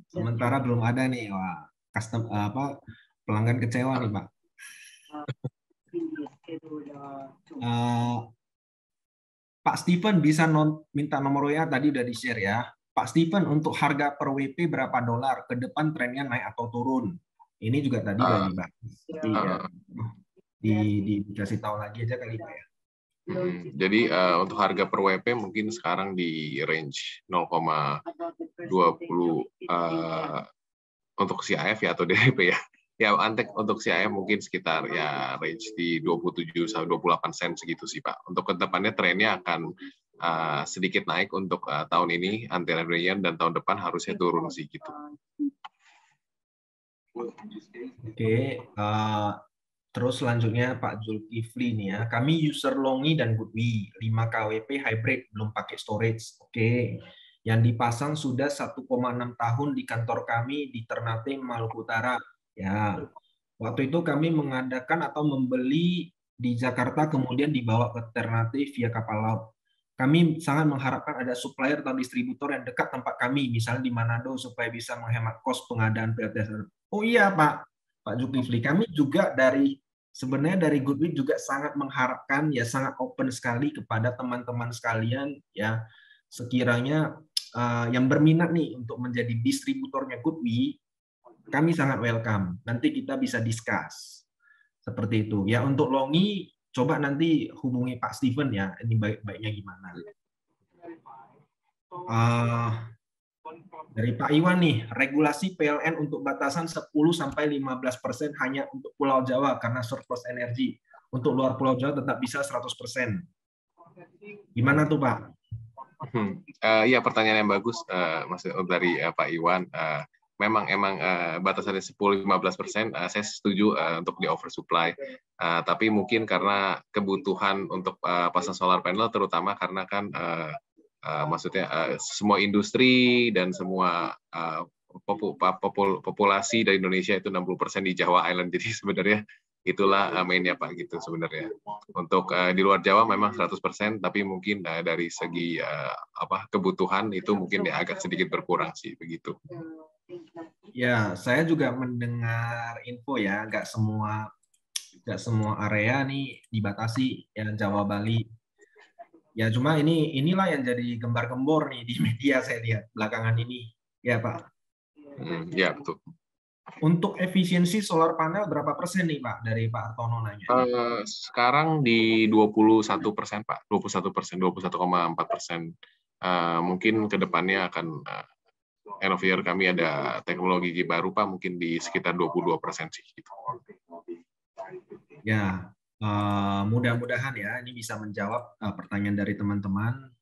Sementara belum ada nih, wah, pelanggan kecewa nih Pak. Pak Steven bisa minta nomor WA, tadi udah di-share ya. Pak Steven, untuk harga per WP berapa dolar? Ke depan trennya naik atau turun? Ini juga tadi udah dibahas. Dikasih tahu lagi aja kali Pak ya. Jadi untuk harga per WP mungkin sekarang di range 0,20 untuk CIF ya atau DP ya. Ya Antek untuk CIF mungkin sekitar ya range di 27 sampai 28 sen segitu sih Pak. Untuk kedepannya trennya akan sedikit naik untuk tahun ini anti-Iranian, dan tahun depan harusnya turun sih gitu. Oke, terus selanjutnya Pak Zulkifli nih ya. Kami user Longi dan GUI 5 kWp hybrid, belum pakai storage. Oke. Yang dipasang sudah 1,6 tahun di kantor kami di Ternate, Maluku Utara. Ya. Waktu itu kami mengadakan atau membeli di Jakarta kemudian dibawa ke Ternate via kapal laut. Kami sangat mengharapkan ada supplier atau distributor yang dekat tempat kami, misalnya di Manado, supaya bisa menghemat kos pengadaan PLTS. Oh iya Pak Zulkifli, kami juga sebenarnya dari GoodWeek juga sangat mengharapkan, ya sangat open sekali kepada teman-teman sekalian ya, sekiranya yang berminat nih untuk menjadi distributornya GoodWeek, kami sangat welcome. Nanti kita bisa discuss seperti itu. Ya untuk Longi coba nanti hubungi Pak Steven ya, ini baik-baiknya gimana. Dari Pak Iwan nih, regulasi PLN untuk batasan 10-15% hanya untuk Pulau Jawa karena surplus energi. Untuk luar Pulau Jawa tetap bisa 100%. Gimana tuh Pak? Iya, pertanyaan yang bagus Mas dari Pak Iwan. Memang batasannya 10-15%, saya setuju untuk di oversupply. Tapi mungkin karena kebutuhan untuk pasang solar panel, terutama karena kan maksudnya semua industri dan semua populasi dari Indonesia itu 60% di Jawa Island. Jadi sebenarnya itulah mainnya Pak gitu sebenarnya. Untuk di luar Jawa memang 100%, tapi mungkin dari segi kebutuhan itu mungkin ya agak sedikit berkurang sih begitu. Ya, saya juga mendengar info ya, nggak semua nggak semua area nih dibatasi ya, Jawa, Bali. Ya cuma inilah yang jadi gembar-gembor nih di media saya lihat belakangan ini. Ya Pak. Ya betul. Untuk efisiensi solar panel berapa persen nih Pak dari Pak Artono nanya? Sekarang di 21% Pak, 21%, 21,4%. Mungkin kedepannya akan end of year kami ada teknologi baru Pak, mungkin di sekitar 22% sih. Gitu. Ya. Mudah-mudahan ya ini bisa menjawab pertanyaan dari teman-teman.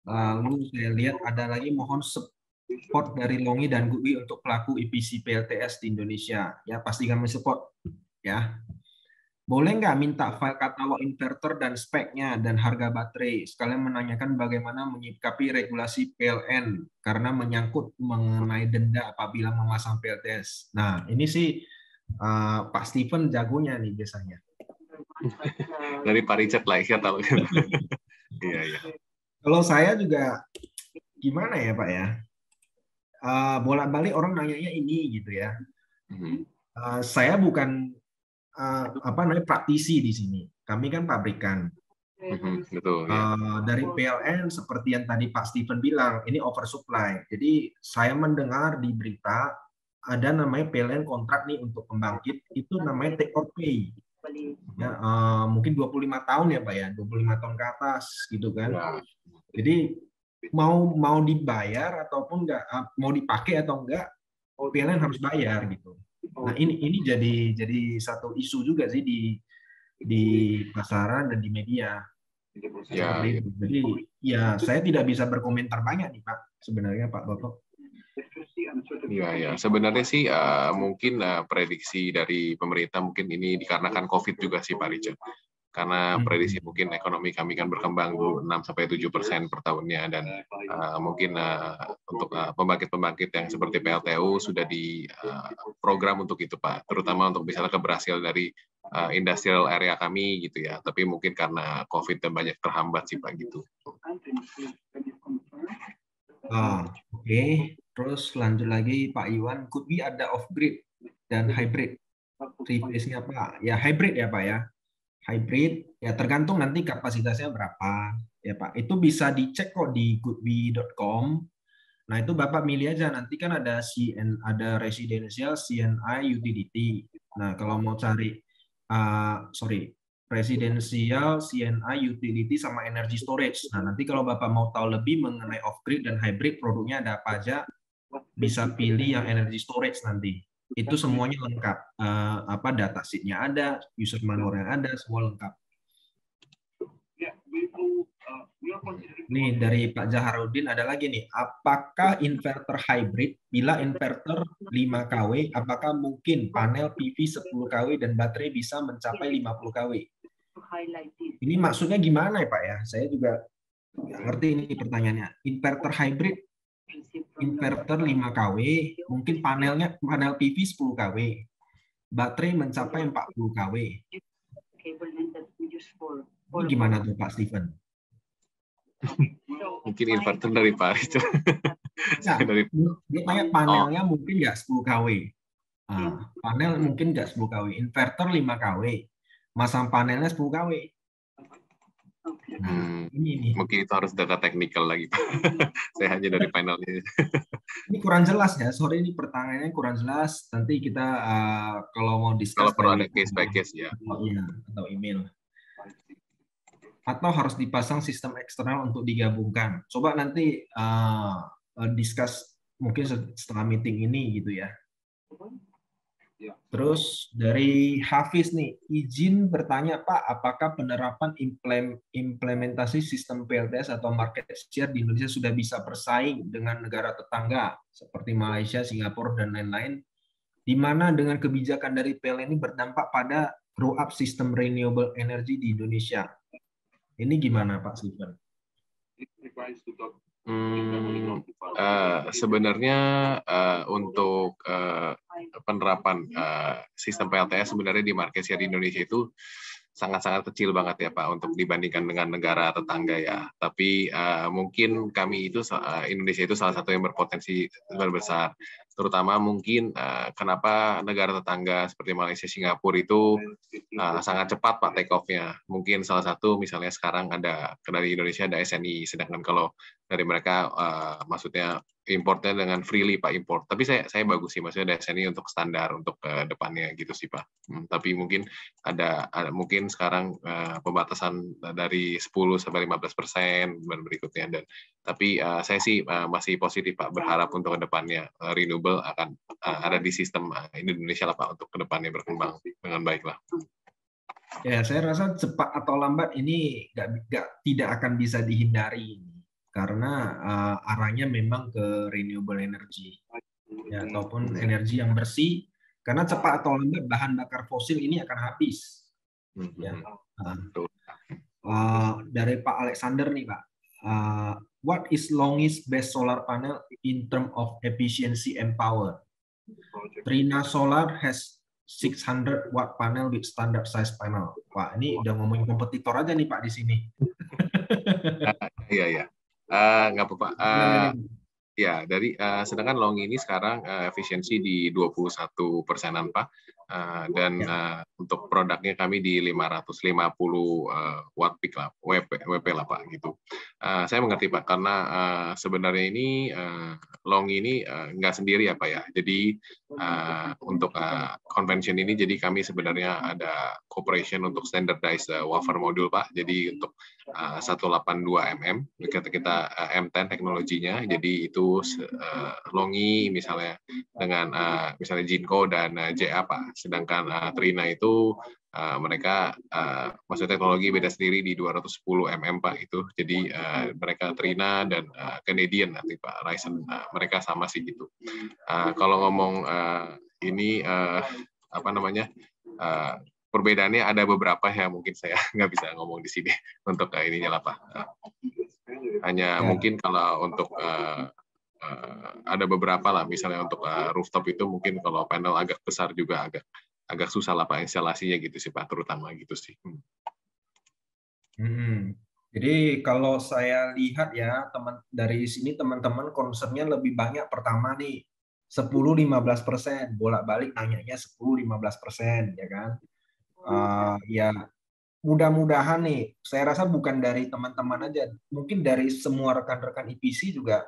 Lalu saya lihat ada lagi mohon support dari Longi dan GUI untuk pelaku EPC PLTS di Indonesia. Ya pasti kami support. Ya. Boleh nggak minta file katalog inverter dan speknya dan harga baterai? Sekalian menanyakan bagaimana menyikapi regulasi PLN karena menyangkut mengenai denda apabila memasang PLTS. Nah ini sih Pak Steven jagonya nih biasanya. Dari Pak Richard lah ya tahu. Iya. Kalau saya juga gimana ya Pak ya? Bolak-balik orang nanyanya ini gitu ya. Saya bukan praktisi di sini. Kami kan pabrikan. Betul. Ya. Dari PLN seperti yang tadi Pak Steven bilang, ini oversupply. Jadi saya mendengar di berita ada namanya PLN kontrak nih untuk pembangkit, itu namanya take or pay. Ya, mungkin 25 tahun ya Pak ya, 25 tahun ke atas gitu kan. Ya. Jadi mau dibayar ataupun enggak, mau dipakai atau enggak, PLN harus bayar gitu. Nah ini jadi satu isu juga sih di pasaran dan di media. Ya. Jadi ya saya tidak bisa berkomentar banyak nih Pak sebenarnya Pak Bapak. Iya. Sebenarnya sih mungkin prediksi dari pemerintah mungkin ini dikarenakan COVID juga sih Pak Richard. Karena prediksi mungkin ekonomi kami kan berkembang 6-7% per tahunnya dan mungkin untuk pembangkit-pembangkit yang seperti PLTU sudah di program untuk itu Pak, terutama untuk misalnya keberhasilan dari industrial area kami gitu ya. Tapi mungkin karena COVID dan banyak terhambat sih Pak gitu. Oke. Terus lanjut lagi Pak Iwan, could be ada off grid dan hybrid. Three-phase-nya Pak. Ya hybrid ya Pak ya. Hybrid ya tergantung nanti kapasitasnya berapa ya Pak. Itu bisa dicek kok di goodby.com. Nah itu Bapak milih aja, nanti kan ada residential, CNI, utility. Nah kalau mau cari residential, CNI, utility sama energy storage. Nah nanti kalau Bapak mau tahu lebih mengenai off grid dan hybrid produknya ada apa aja, bisa pilih yang energy storage nanti. Itu semuanya lengkap. Data sheet-nya ada, user manual-nya ada, semua lengkap. Nih dari Pak Zaharudin ada lagi nih. Apakah inverter hybrid bila inverter 5 kW, apakah mungkin panel PV 10 kW dan baterai bisa mencapai 50 kW? Ini maksudnya gimana ya Pak ya? Saya juga nggak ngerti ini pertanyaannya. Inverter hybrid inverter 5 kW, mungkin panel PV 10 kW, baterai mencapai 40 kW. Ini gimana tuh Pak Steven? Mungkin inverter dari Pak itu. Nah, dia tanya panelnya mungkin nggak 10 kW. Panel mungkin nggak 10 kW. Inverter 5 kW. Masang panelnya 10 kW. Nah, ini mungkin itu harus data teknikal lagi Pak. Saya hanya dari panelnya. Ini kurang jelas ya. Sorry ini pertanyaannya kurang jelas. Nanti kita kalau mau discuss. Kalau perlu ada case by case ya. Atau email. Atau harus dipasang sistem eksternal untuk digabungkan. Coba nanti discuss mungkin setelah meeting ini gitu ya. Terus dari Hafiz nih, izin bertanya Pak, apakah penerapan implementasi sistem PLTS atau market share di Indonesia sudah bisa bersaing dengan negara tetangga seperti Malaysia, Singapura, dan lain-lain, di mana dengan kebijakan dari PLN ini berdampak pada grow up sistem renewable energy di Indonesia. Ini gimana Pak Steven? Sebenarnya untuk penerapan sistem PLTS sebenarnya di market share di Indonesia itu sangat-sangat kecil banget ya Pak untuk dibandingkan dengan negara tetangga ya. Tapi mungkin kami itu Indonesia itu salah satu yang berpotensi besar. Terutama mungkin kenapa negara tetangga seperti Malaysia, Singapura itu sangat cepat Pak take off-nya. Mungkin salah satu misalnya sekarang ada dari Indonesia ada SNI, sedangkan kalau dari mereka maksudnya importnya dengan freely Pak import. Tapi saya bagus sih, maksudnya ada SNI untuk standar untuk depannya gitu sih Pak. Tapi mungkin ada mungkin sekarang pembatasan dari 10 sampai 15% dan berikutnya, dan tapi saya sih masih positif Pak, berharap untuk kedepannya renewable akan ada di sistem Indonesia lah Pak untuk kedepannya berkembang dengan baik lah. Ya, saya rasa cepat atau lambat ini tidak akan bisa dihindari karena arahnya memang ke renewable energy ya, ataupun energi yang bersih, karena cepat atau lambat bahan bakar fosil ini akan habis. Ya. Dari Pak Alexander nih Pak, what is longest best solar panel in term of efficiency and power? Trina Solar has 600 watt panel with standard size panel. Pak, ini udah ngomongin kompetitor aja nih Pak di sini. Iya. Nggak apa-apa. Ya, dari sedangkan Long ini sekarang efisiensi di 21%-an Pak, dan untuk produknya kami di 550 watt peak lah, WP lah Pak gitu. Saya mengerti Pak, karena sebenarnya ini Long ini nggak sendiri ya Pak ya. Jadi untuk convention ini, jadi kami sebenarnya ada cooperation untuk standardized wafer module Pak. Jadi untuk 182 mm kita M10 teknologinya, jadi itu Longi misalnya dengan misalnya Jinko dan JA Pak, sedangkan Trina itu mereka maksudnya teknologi beda sendiri di 210 mm Pak itu, jadi mereka Trina dan Canadian nanti Pak Ryzen mereka sama sih gitu. Kalau ngomong ini apa namanya perbedaannya ada beberapa yang mungkin saya nggak bisa ngomong di sini untuk ininya lah Pak. Hanya mungkin kalau untuk ada beberapa lah, misalnya untuk rooftop itu mungkin kalau panel agak besar juga agak susah lah Pak instalasinya gitu sih Pak, terutama gitu sih. Jadi kalau saya lihat ya dari sini teman-teman concernnya lebih banyak pertama nih 10-15%, bolak-balik nanyanya 10-15% ya kan. Ya mudah-mudahan nih, saya rasa bukan dari teman-teman aja, mungkin dari semua rekan-rekan IPC juga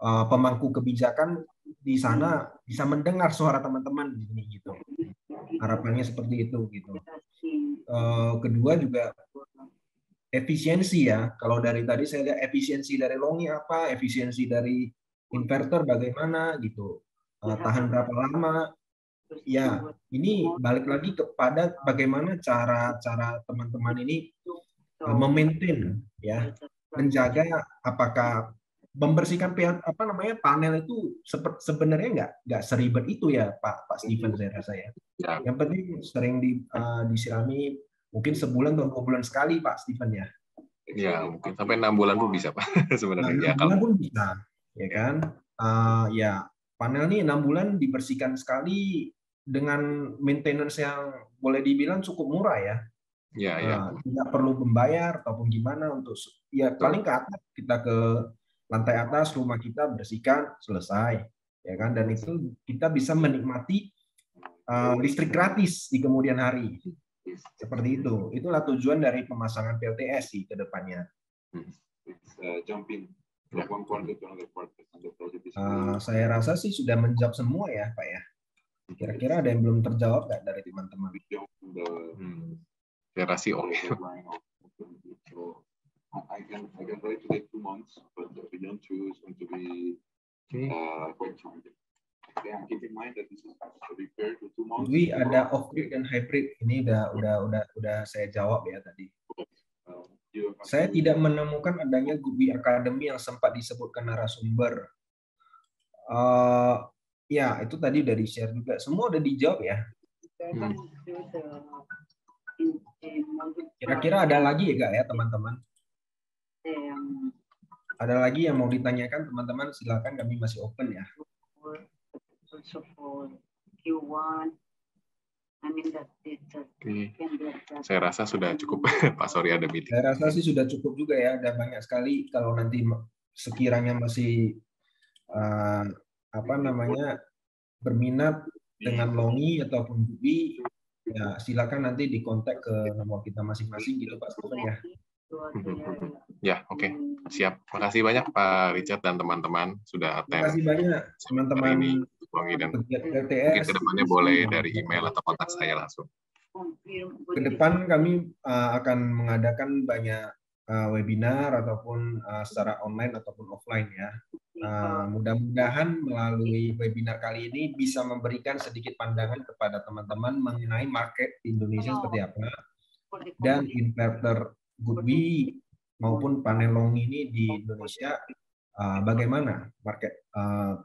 pemangku kebijakan di sana bisa mendengar suara teman-teman di sini gitu. Harapannya seperti itu gitu. Kedua juga efisiensi ya. Kalau dari tadi saya lihat efisiensi dari Longi apa, efisiensi dari inverter bagaimana gitu. Tahan berapa lama? Ya, ini balik lagi kepada bagaimana cara teman-teman ini memaintain ya, menjaga apakah membersihkan panel itu sebenarnya nggak seribet itu ya Pak Steven, saya rasa ya. Yang penting sering disirami mungkin sebulan atau 2 bulan sekali Pak Steven ya. Ya mungkin sampai 6 bulan pun bisa Pak sebenarnya. 6 bulan pun bisa ya kan. Ya panel nih 6 bulan dibersihkan sekali dengan maintenance yang boleh dibilang cukup murah ya. Tidak perlu membayar ataupun gimana untuk ya paling ke atas, kita ke lantai atas rumah kita bersihkan selesai ya kan, dan itu kita bisa menikmati listrik gratis di kemudian hari seperti itu. Itulah tujuan dari pemasangan PLTS sih ke depannya. Saya rasa sih sudah menjawab semua ya Pak ya. Kira-kira ada yang belum terjawab nggak dari teman-teman? Saya rasa I can try to take 2 months, but beyond 2 is going to be quite challenging. Keep in mind that this is actually fair to 2 months. Jadi ada off-grid dan hybrid. Ini udah saya jawab ya tadi. Saya tidak menemukan adanya Gubi Academy yang sempat disebutkan narasumber. Ya, itu tadi udah di-share juga. Semua udah dijawab ya. Kira-kira ada lagi ya Kak ya teman-teman? Ada lagi yang mau ditanyakan teman-teman, silakan, kami masih open ya. Also for Q1, I mean that's it. Oke. Saya rasa sudah cukup, Pak Surya ada meeting. Saya rasa sih sudah cukup juga ya, ada banyak sekali. Kalau nanti sekiranya masih berminat dengan Longi ataupun Bubi, ya silakan nanti dikontak ke nomor kita masing-masing gitu Pak Stephen ya. Ya, oke. Siap. Makasih banyak Pak Richard dan teman-teman sudah attend. Terima kasih banyak teman-teman Longi dan LTS. mungkin kedepannya boleh dari email atau kontak saya langsung. Ke depan kami akan mengadakan banyak webinar ataupun secara online ataupun offline ya. Mudah-mudahan melalui webinar kali ini bisa memberikan sedikit pandangan kepada teman-teman mengenai market di Indonesia seperti apa dan inverter Goodby maupun panel Longi ini di Indonesia bagaimana market.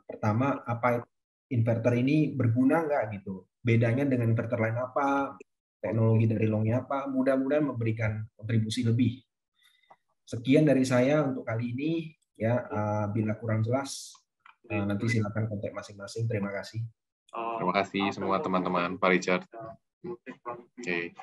Pertama, apa inverter ini berguna nggak gitu? Bedanya dengan inverter lain apa? Teknologi dari Longi apa? Mudah-mudahan memberikan kontribusi lebih. Sekian dari saya untuk kali ini. Ya, bila kurang jelas, nanti silakan kontak masing-masing. Terima kasih. Terima kasih semua teman-teman, Pak Richard. Oke.